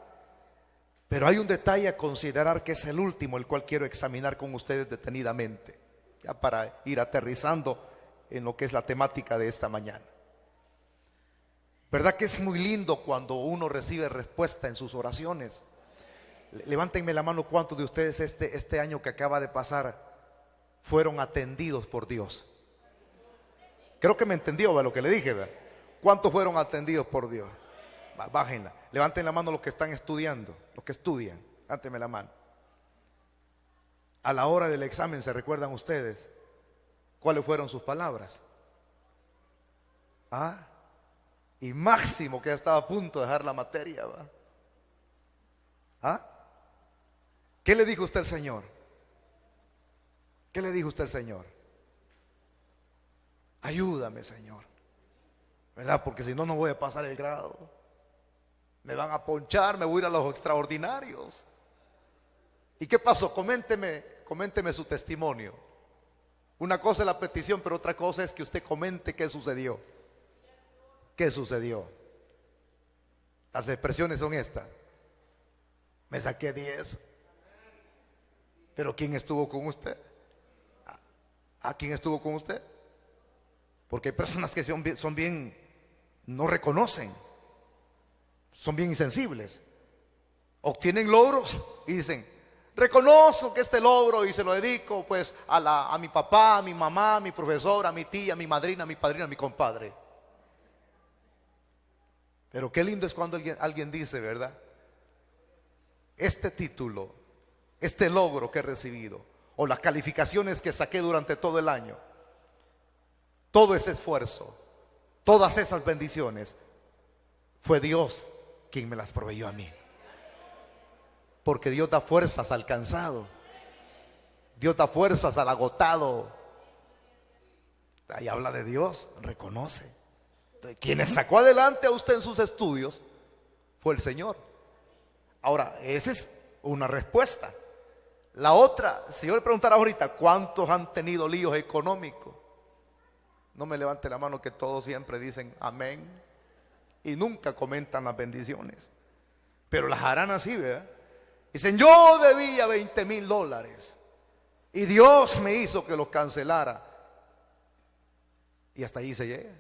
Pero hay un detalle a considerar que es el último, el cual quiero examinar con ustedes detenidamente, ya para ir aterrizando en lo que es la temática de esta mañana. ¿Verdad que es muy lindo cuando uno recibe respuesta en sus oraciones? Levántenme la mano, ¿cuántos de ustedes este año que acaba de pasar fueron atendidos por Dios? Creo que me entendió, ¿verdad? Lo que le dije, ¿verdad? ¿Cuántos fueron atendidos por Dios? Bájenla, levanten la mano los que están estudiando, los que estudian, levántenme la mano. A la hora del examen, ¿se recuerdan ustedes cuáles fueron sus palabras? Y Máximo, que ya estaba a punto de dejar la materia, ¿va? ¿Qué le dijo usted al Señor? ¿Qué le dijo usted al Señor? Ayúdame, Señor, ¿verdad? Porque si no, no voy a pasar el grado. Me van a ponchar, me voy a ir a los extraordinarios. ¿Y qué pasó? Coménteme su testimonio. Una cosa es la petición, pero otra cosa es que usted comente qué sucedió. ¿Qué sucedió? Las expresiones son estas: me saqué 10. Pero ¿quién estuvo con usted? ¿A quién estuvo con usted? Porque hay personas que son bien, no reconocen, son bien insensibles. Obtienen logros y dicen, reconozco que este logro y se lo dedico pues a mi papá, a mi mamá, a mi profesor, a mi tía, a mi madrina, a mi padrino, a mi compadre. Pero qué lindo es cuando alguien dice, ¿verdad? Este título, este logro que he recibido, o las calificaciones que saqué durante todo el año, todo ese esfuerzo, todas esas bendiciones, fue Dios quien me las proveyó a mí. Porque Dios da fuerzas al cansado, Dios da fuerzas al agotado. Ahí habla de Dios, reconoce. Entonces, quien sacó adelante a usted en sus estudios fue el Señor. Ahora, esa es una respuesta. La otra, si yo le preguntara ahorita, ¿cuántos han tenido líos económicos? No me levante la mano, que todos siempre dicen amén y nunca comentan las bendiciones, pero las harán así, ¿verdad? Dicen, yo debía $20,000 y Dios me hizo que los cancelara, y hasta ahí se llega.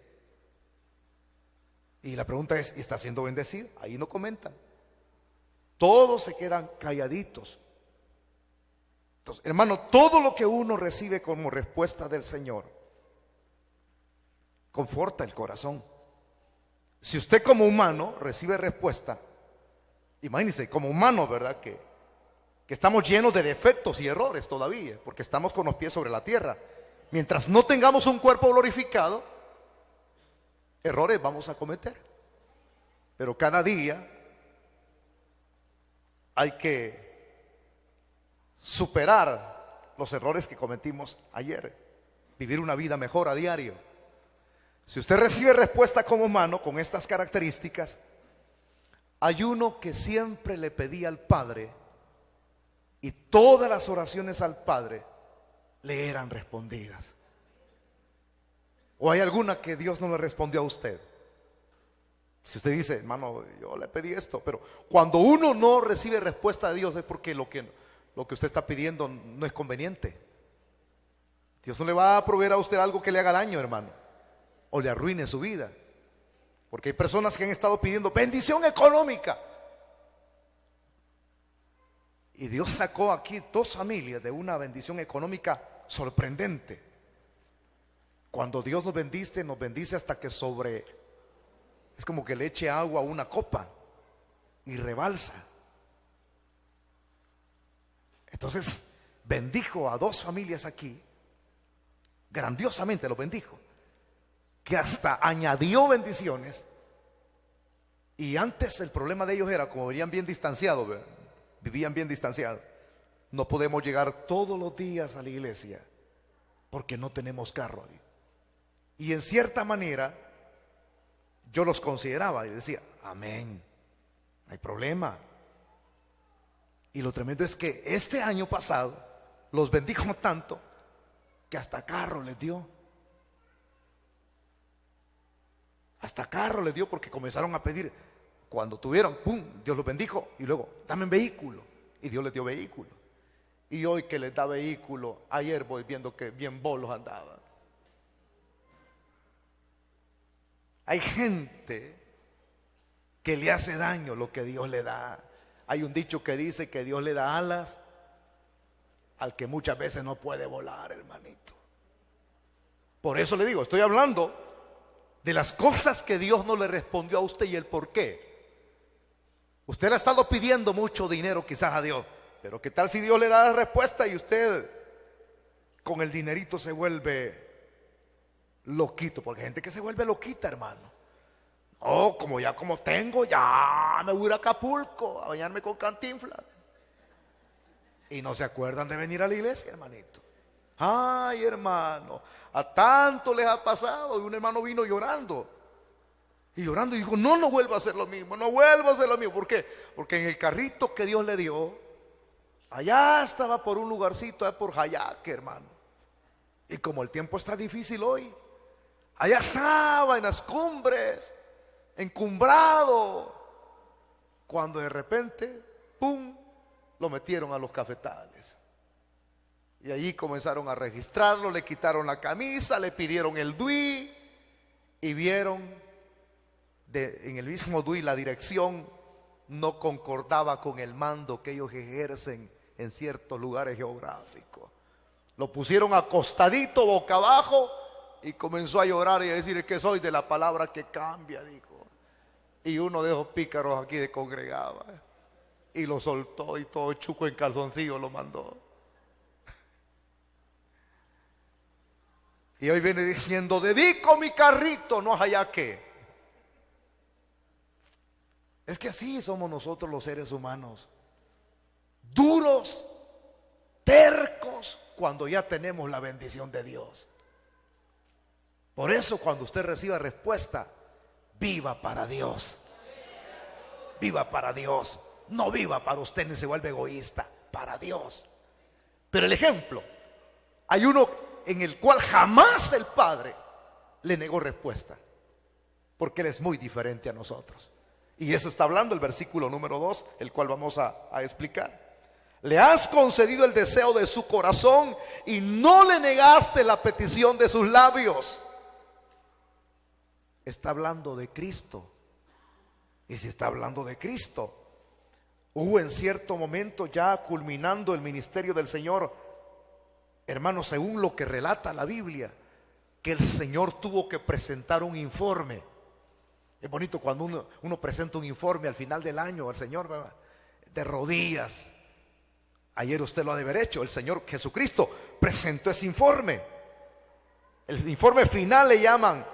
Y la pregunta es, ¿está siendo bendecido? Ahí no comentan, todos se quedan calladitos. Entonces, hermano, todo lo que uno recibe como respuesta del Señor conforta el corazón. Si usted como humano recibe respuesta, Imagínense, como humanos, ¿verdad? Que estamos llenos de defectos y errores todavía, porque estamos con los pies sobre la tierra. Mientras no tengamos un cuerpo glorificado, errores vamos a cometer. Pero cada día hay que superar los errores que cometimos ayer, vivir una vida mejor a diario. Si usted recibe respuesta como humano con estas características, hay uno que siempre le pedía al Padre y todas las oraciones al Padre le eran respondidas. ¿O hay alguna que Dios no le respondió a usted? Si usted dice, hermano, yo le pedí esto, pero cuando uno no recibe respuesta de Dios es porque lo que usted está pidiendo no es conveniente. Dios no le va a proveer a usted algo que le haga daño, hermano, o le arruine su vida. Porque hay personas que han estado pidiendo bendición económica. Y Dios sacó aquí 2 familias de una bendición económica sorprendente. Cuando Dios nos bendice hasta que es como que le eche agua a una copa y rebalsa. Entonces bendijo a 2 familias aquí, grandiosamente los bendijo, que hasta añadió bendiciones. Y antes el problema de ellos era, como vivían bien distanciados, no podemos llegar todos los días a la iglesia porque no tenemos carro. Y en cierta manera yo los consideraba y decía, amén, no hay problema. Y lo tremendo es que este año pasado los bendijo tanto que hasta carro les dio. Hasta carro les dio, porque comenzaron a pedir. Cuando tuvieron, pum, Dios los bendijo. Y luego, dame vehículo. Y Dios les dio vehículo. Y hoy que les da vehículo, ayer voy viendo que bien bolos andaban. Hay gente que le hace daño lo que Dios le da. Hay un dicho que dice que Dios le da alas al que muchas veces no puede volar, hermanito. Por eso le digo, estoy hablando de las cosas que Dios no le respondió a usted y el por qué. Usted le ha estado pidiendo mucho dinero quizás a Dios, pero ¿qué tal si Dios le da la respuesta y usted con el dinerito se vuelve loquito? Porque hay gente que se vuelve loquita, hermano. Oh, como tengo, ya me voy a ir a Acapulco a bañarme con Cantinflas. Y no se acuerdan de venir a la iglesia, hermanito. Ay, hermano, a tanto les ha pasado. Y un hermano vino llorando. Y llorando y dijo, no vuelvo a hacer lo mismo, no vuelvo a hacer lo mismo. ¿Por qué? Porque en el carrito que Dios le dio, allá estaba por un lugarcito, por Jayaque, hermano. Y como el tiempo está difícil hoy, allá estaba en las cumbres, encumbrado, cuando de repente, pum, lo metieron a los cafetales. Y allí comenzaron a registrarlo, le quitaron la camisa, le pidieron el DUI y vieron en el mismo DUI la dirección no concordaba con el mando que ellos ejercen en ciertos lugares geográficos. Lo pusieron acostadito, boca abajo, y comenzó a llorar y a decir, es que soy de la palabra que cambia, dijo. Y uno de esos pícaros aquí de congregaba y lo soltó y todo chuco en calzoncillo lo mandó. Y hoy viene diciendo, dedico mi carrito, no allá qué. Es que así somos nosotros los seres humanos, duros, tercos, cuando ya tenemos la bendición de Dios. Por eso cuando usted reciba respuesta, viva para Dios. Viva para Dios. No viva para usted ni se vuelve egoísta, para Dios. Pero el ejemplo, hay uno en el cual jamás el Padre le negó respuesta, porque Él es muy diferente a nosotros. Y eso está hablando el versículo número 2, el cual vamos a explicar. Le has concedido el deseo de su corazón y no le negaste la petición de sus labios. Está hablando de Cristo. Y si está hablando de Cristo, hubo en cierto momento, ya culminando el ministerio del Señor, hermanos, según lo que relata la Biblia, que el Señor tuvo que presentar un informe Es bonito cuando uno presenta un informe al final del año al Señor, ¿verdad? De rodillas. Ayer usted lo ha de haber hecho. El Señor Jesucristo presentó ese informe. El informe final le llaman.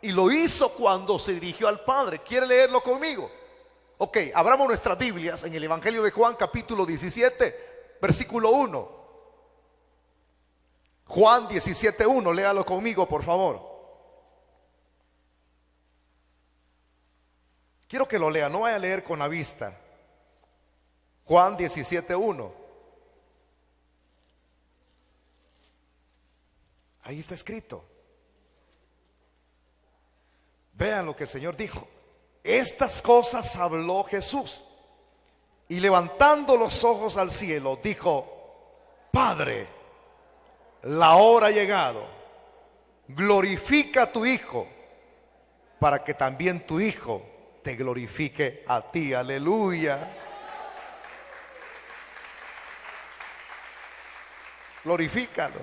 Y lo hizo cuando se dirigió al Padre. ¿Quiere leerlo conmigo? Ok, abramos nuestras Biblias en el Evangelio de Juan, capítulo 17, versículo 1. Juan 17:1, léalo conmigo, por favor. Quiero que lo lea, no vaya a leer con la vista. Juan 17:1. Ahí está escrito. Vean lo que el Señor dijo. Estas cosas habló Jesús. Y levantando los ojos al cielo, dijo: Padre, la hora ha llegado. Glorifica a tu Hijo, para que también tu Hijo te glorifique a ti. Aleluya. Glorifícalo.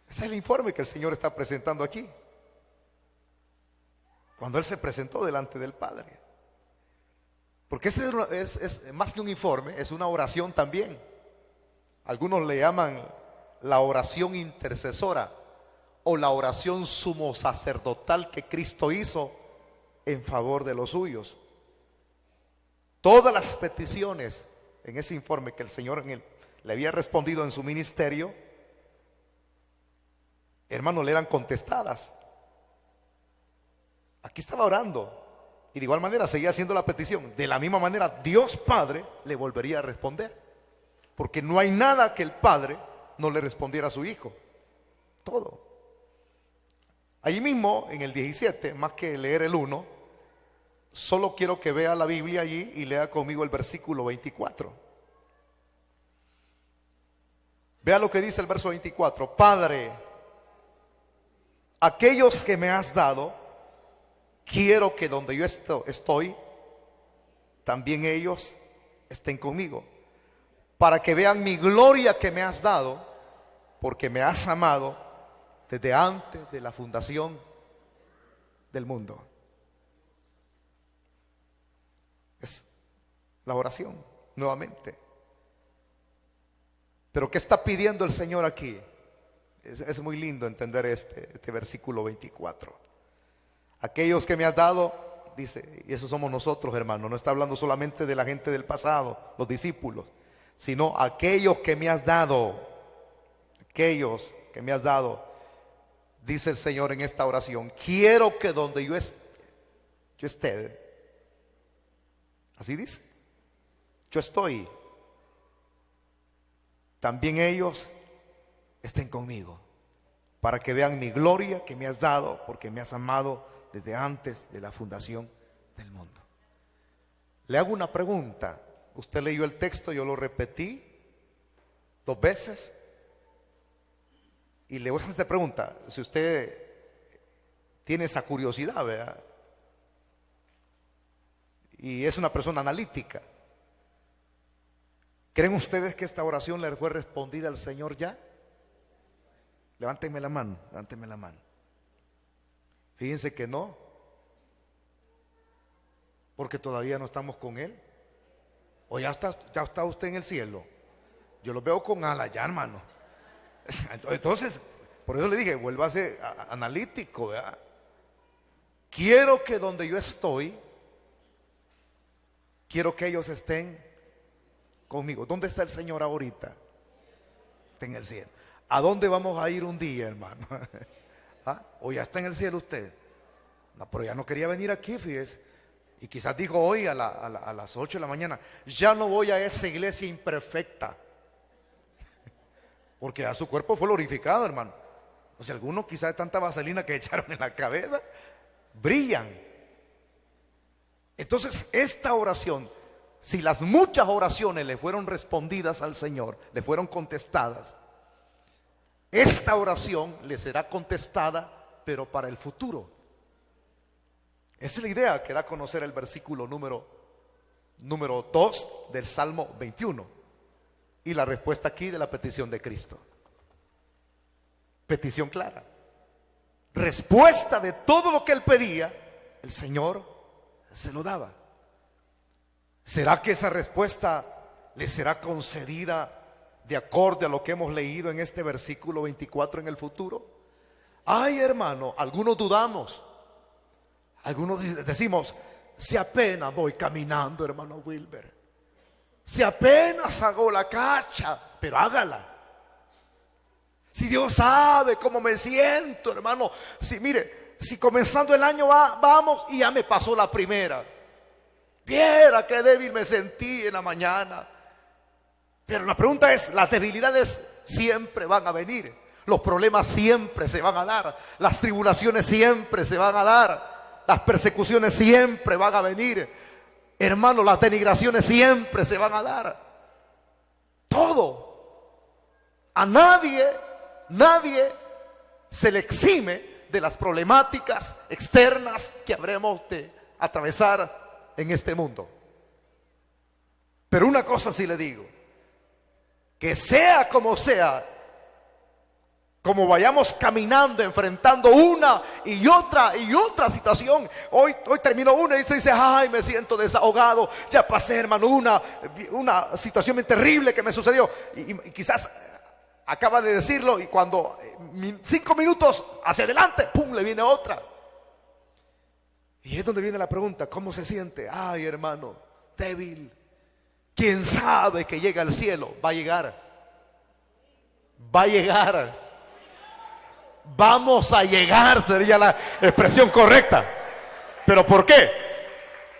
Ese es el informe que el Señor está presentando aquí. Cuando Él se presentó delante del Padre. Porque este es más que un informe, es una oración también. Algunos le llaman la oración intercesora o la oración sumo sacerdotal que Cristo hizo en favor de los suyos. Todas las peticiones en ese informe que el Señor le había respondido en su ministerio, hermano, le eran contestadas. Aquí estaba orando y de igual manera seguía haciendo la petición. De la misma manera Dios Padre le volvería a responder, porque no hay nada que el Padre no le respondiera a su Hijo. Todo. Allí mismo en el 17, más que leer el 1, solo quiero que vea la Biblia allí y lea conmigo el versículo 24. Vea lo que dice el verso 24. Padre, aquellos que me has dado, quiero que donde yo estoy, también ellos estén conmigo, para que vean mi gloria que me has dado, porque me has amado desde antes de la fundación del mundo. Es la oración, nuevamente. Pero ¿qué está pidiendo el Señor aquí? Es muy lindo entender este versículo 24. Aquellos que me has dado, dice, y esos somos nosotros, hermanos. No está hablando solamente de la gente del pasado, los discípulos, sino aquellos que me has dado. Aquellos que me has dado, dice el Señor en esta oración. Quiero que donde yo esté, así dice, yo estoy, también ellos estén conmigo, para que vean mi gloria que me has dado, porque me has amado desde antes de la fundación del mundo. Le hago una pregunta. Usted leyó el texto, yo lo repetí 2 veces. Y le voy a hacer esta pregunta, si usted tiene esa curiosidad, ¿verdad? Y es una persona analítica. ¿Creen ustedes que esta oración le fue respondida al Señor ya? Levántenme la mano, levántenme la mano. Fíjense que no, porque todavía no estamos con Él. O ya está usted en el cielo. Yo lo veo con alas ya, hermano. Entonces, por eso le dije, vuélvase analítico, ¿verdad? Quiero que donde yo estoy, quiero que ellos estén conmigo. ¿Dónde está el Señor ahorita? Está en el cielo. ¿A dónde vamos a ir un día, hermano? ¿Ah? ¿O ya está en el cielo usted? No, pero ya no quería venir aquí, fíjese. Y quizás dijo hoy a las 8 de la mañana, ya no voy a esa iglesia imperfecta. Porque ya su cuerpo fue glorificado, hermano. O sea, algunos quizás de tanta vaselina que echaron en la cabeza, brillan. Entonces, esta oración, si las muchas oraciones le fueron respondidas al Señor, le fueron contestadas, esta oración le será contestada, pero para el futuro. Esa es la idea que da a conocer el versículo número 2 del Salmo 21. Y la respuesta aquí de la petición de Cristo. Petición clara. Respuesta de todo lo que Él pedía el Señor se lo daba. ¿Será que esa respuesta le será concedida de acuerdo a lo que hemos leído en este versículo 24 en el futuro? Ay, hermano, algunos dudamos. Algunos decimos, si apenas voy caminando, hermano Wilber, si apenas hago la cacha, pero hágala. Si Dios sabe cómo me siento, hermano. Si mire, si comenzando el año vamos y ya me pasó la primera. Viera qué débil me sentí en la mañana. Pero la pregunta es, las debilidades siempre van a venir. Los problemas siempre se van a dar. Las tribulaciones siempre se van a dar. Las persecuciones siempre van a venir. Hermano, las denigraciones siempre se van a dar. Todo. A nadie se le exime de las problemáticas externas que habremos de atravesar en este mundo. Pero una cosa sí le digo, que sea, como vayamos caminando, enfrentando una y otra situación. Hoy terminó una y se dice, ay, me siento desahogado. Ya pasé, hermano, una situación muy terrible que me sucedió. Y quizás acaba de decirlo y cuando 5 minutos hacia adelante, pum, le viene otra. Y es donde viene la pregunta, ¿cómo se siente? Ay, hermano, débil. ¿Quién sabe que llega al cielo? Va a llegar. Va a llegar. Vamos a llegar, sería la expresión correcta. ¿Pero por qué?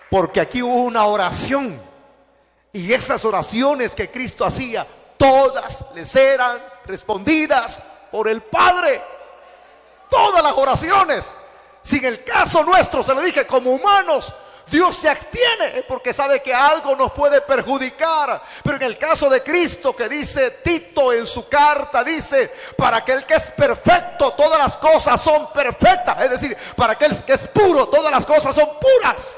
Porque aquí hubo una oración. Y esas oraciones que Cristo hacía, todas les eran respondidas por el Padre. Todas las oraciones. Si en el caso nuestro, se lo dije, como humanos, Dios se abstiene porque sabe que algo nos puede perjudicar. Pero en el caso de Cristo, que dice Tito en su carta, dice, para aquel que es perfecto, todas las cosas son perfectas. Es decir, para aquel que es puro, todas las cosas son puras.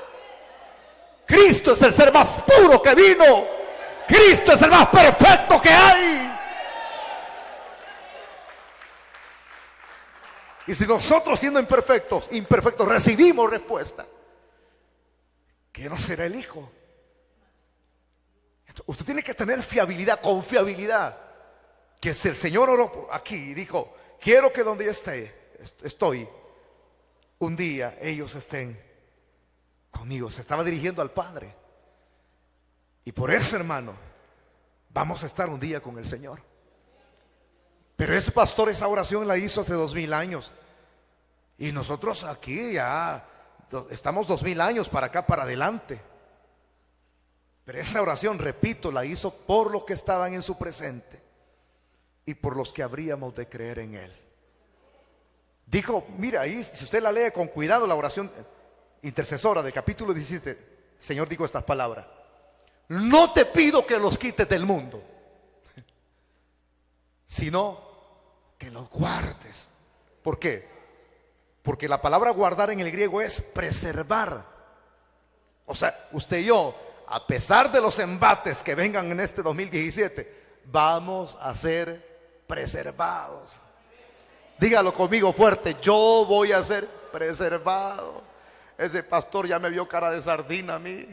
Cristo es el ser más puro que vino. Cristo es el más perfecto que hay. Y si nosotros, siendo imperfectos, recibimos respuesta, ¿qué no será el Hijo? Entonces, usted tiene que tener fiabilidad, confiabilidad. Que si el Señor oró aquí y dijo, quiero que donde yo estoy, un día ellos estén conmigo. Se estaba dirigiendo al Padre. Y por eso, hermano, vamos a estar un día con el Señor. Pero ese pastor esa oración la hizo hace 2000 años. Y nosotros aquí ya estamos 2000 años para acá, para adelante. Pero esa oración, repito, la hizo por los que estaban en su presente y por los que habríamos de creer en Él. Dijo, mira ahí, si usted la lee con cuidado, la oración intercesora del capítulo 17, el Señor dijo estas palabras: no te pido que los quites del mundo, sino que los guardes. ¿Por qué? Porque la palabra guardar en el griego es preservar. O sea, usted y yo, a pesar de los embates que vengan en este 2017, vamos a ser preservados. Dígalo conmigo fuerte: yo voy a ser preservado. Ese pastor ya me vio cara de sardina a mí,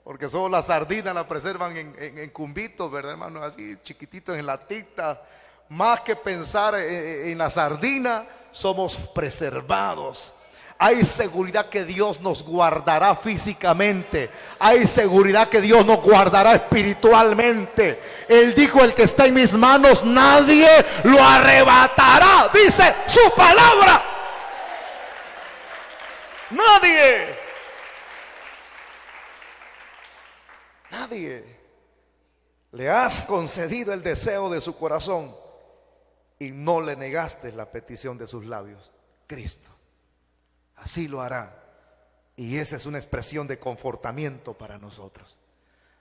porque solo la sardina la preservan en cumbitos, ¿verdad, hermano? Así chiquititos en latita. Más que pensar en la sardina, somos preservados. Hay seguridad que Dios nos guardará físicamente. Hay seguridad que Dios nos guardará espiritualmente. Él dijo: el que está en mis manos, nadie lo arrebatará. Dice su palabra. Nadie. Nadie. Le has concedido el deseo de su corazón y no le negaste la petición de sus labios. Cristo así lo hará. Y esa es una expresión de confortamiento para nosotros.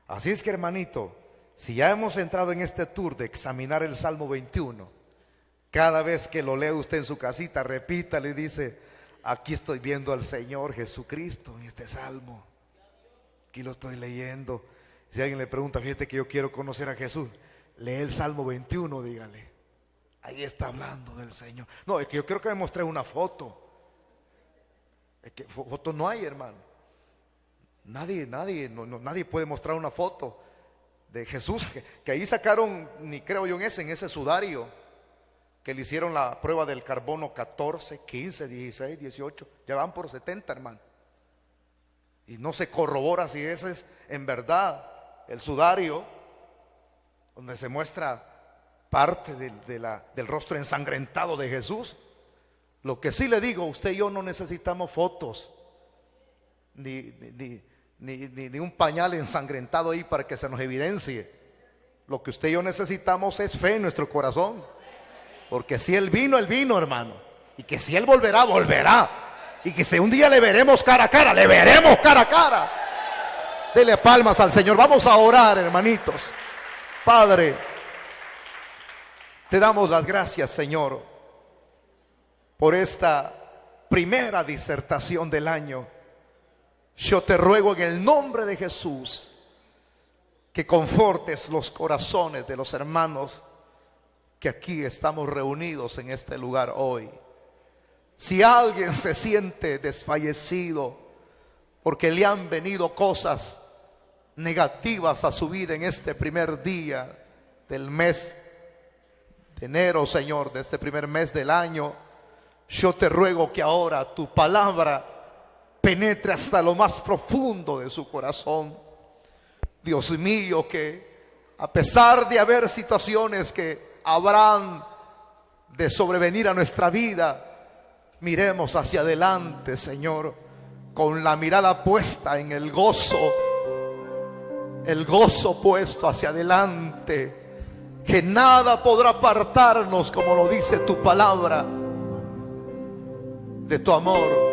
Así es que, hermanito, si ya hemos entrado en este tour de examinar el Salmo 21, cada vez que lo lee usted en su casita, repítale y dice: aquí estoy viendo al Señor Jesucristo en este Salmo. Aquí lo estoy leyendo. Si alguien le pregunta: fíjate que yo quiero conocer a Jesús, lee el Salmo 21, dígale. Ahí está hablando del Señor. No, es que yo creo que me mostré una foto. Es que fotos no hay, hermano. Nadie puede mostrar una foto de Jesús, que ahí sacaron, ni creo yo en ese sudario, que le hicieron la prueba del carbono 14, 15, 16, 18, ya van por 70, hermano. Y no se corrobora si ese es en verdad el sudario donde se muestra parte del rostro ensangrentado de Jesús. Lo que sí le digo, usted y yo no necesitamos fotos, ni un pañal ensangrentado ahí para que se nos evidencie. Lo que usted y yo necesitamos es fe en nuestro corazón. Porque si Él vino, hermano. Y que si Él volverá, volverá. Y que si un día le veremos cara a cara, le veremos cara a cara. Dele palmas al Señor. Vamos a orar, hermanitos. Padre, te damos las gracias, Señor, por esta primera disertación del año. Yo te ruego en el nombre de Jesús que confortes los corazones de los hermanos que aquí estamos reunidos en este lugar hoy. Si alguien se siente desfallecido porque le han venido cosas negativas a su vida en este primer día del mes de enero, Señor, de este primer mes del año, yo te ruego que ahora tu palabra penetre hasta lo más profundo de su corazón. Dios mío, que a pesar de haber situaciones que habrán de sobrevenir a nuestra vida, miremos hacia adelante, Señor, con la mirada puesta en el gozo puesto hacia adelante, que nada podrá apartarnos, como lo dice tu palabra, de tu amor.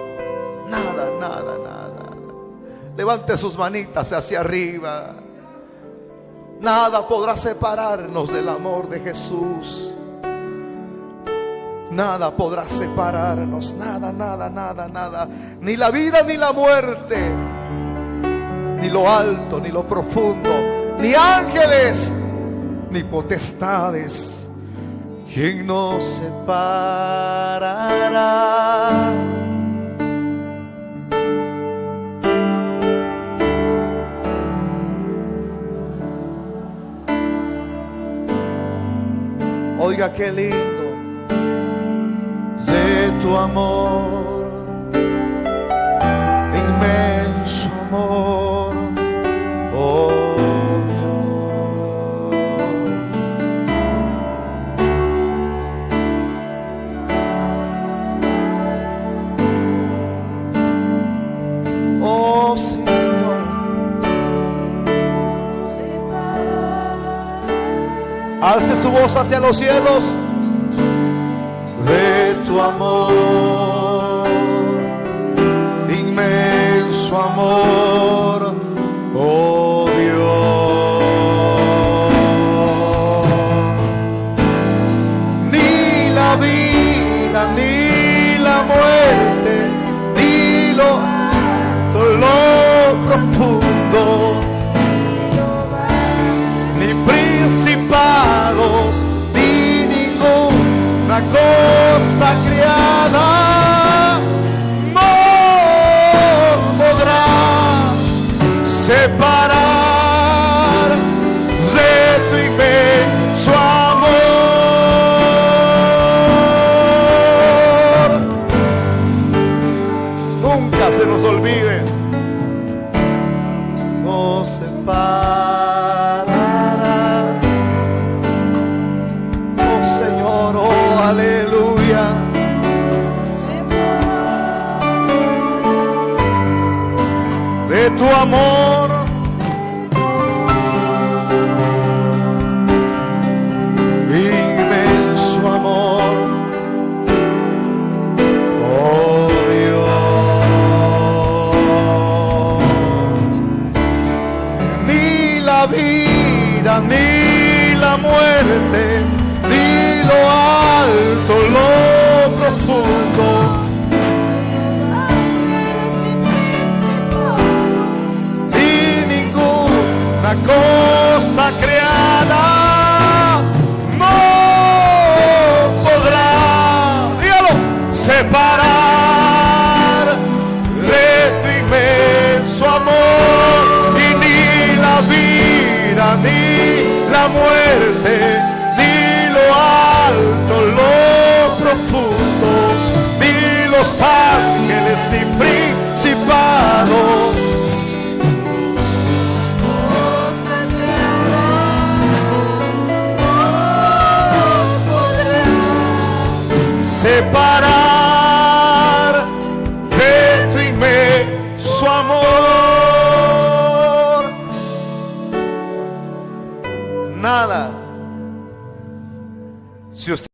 Nada. Levante sus manitas hacia arriba. Nada podrá separarnos del amor de Jesús. Nada podrá separarnos, nada. Ni la vida ni la muerte, ni lo alto ni lo profundo, ni ángeles ni potestades. ¿Quién nos separará? Oiga qué lindo de tu amor, inmenso amor, oh Dios. Oh sí, Señor. Alce su voz hacia los cielos. De tu amor, inmenso amor, oh Dios. Ni la vida, ni la muerte, ni lo profundo, ni principados, ni ninguna cosa creada no podrá separar de tu inmenso amor. Nunca se nos olvide, no separará. Oh Señor, oh aleluya. De tu amor, inmenso amor, oh Dios. Ni la vida, ni la muerte, ni lo alto, lo profundo, una cosa creada no podrá, dígalo, separar nada. Si usted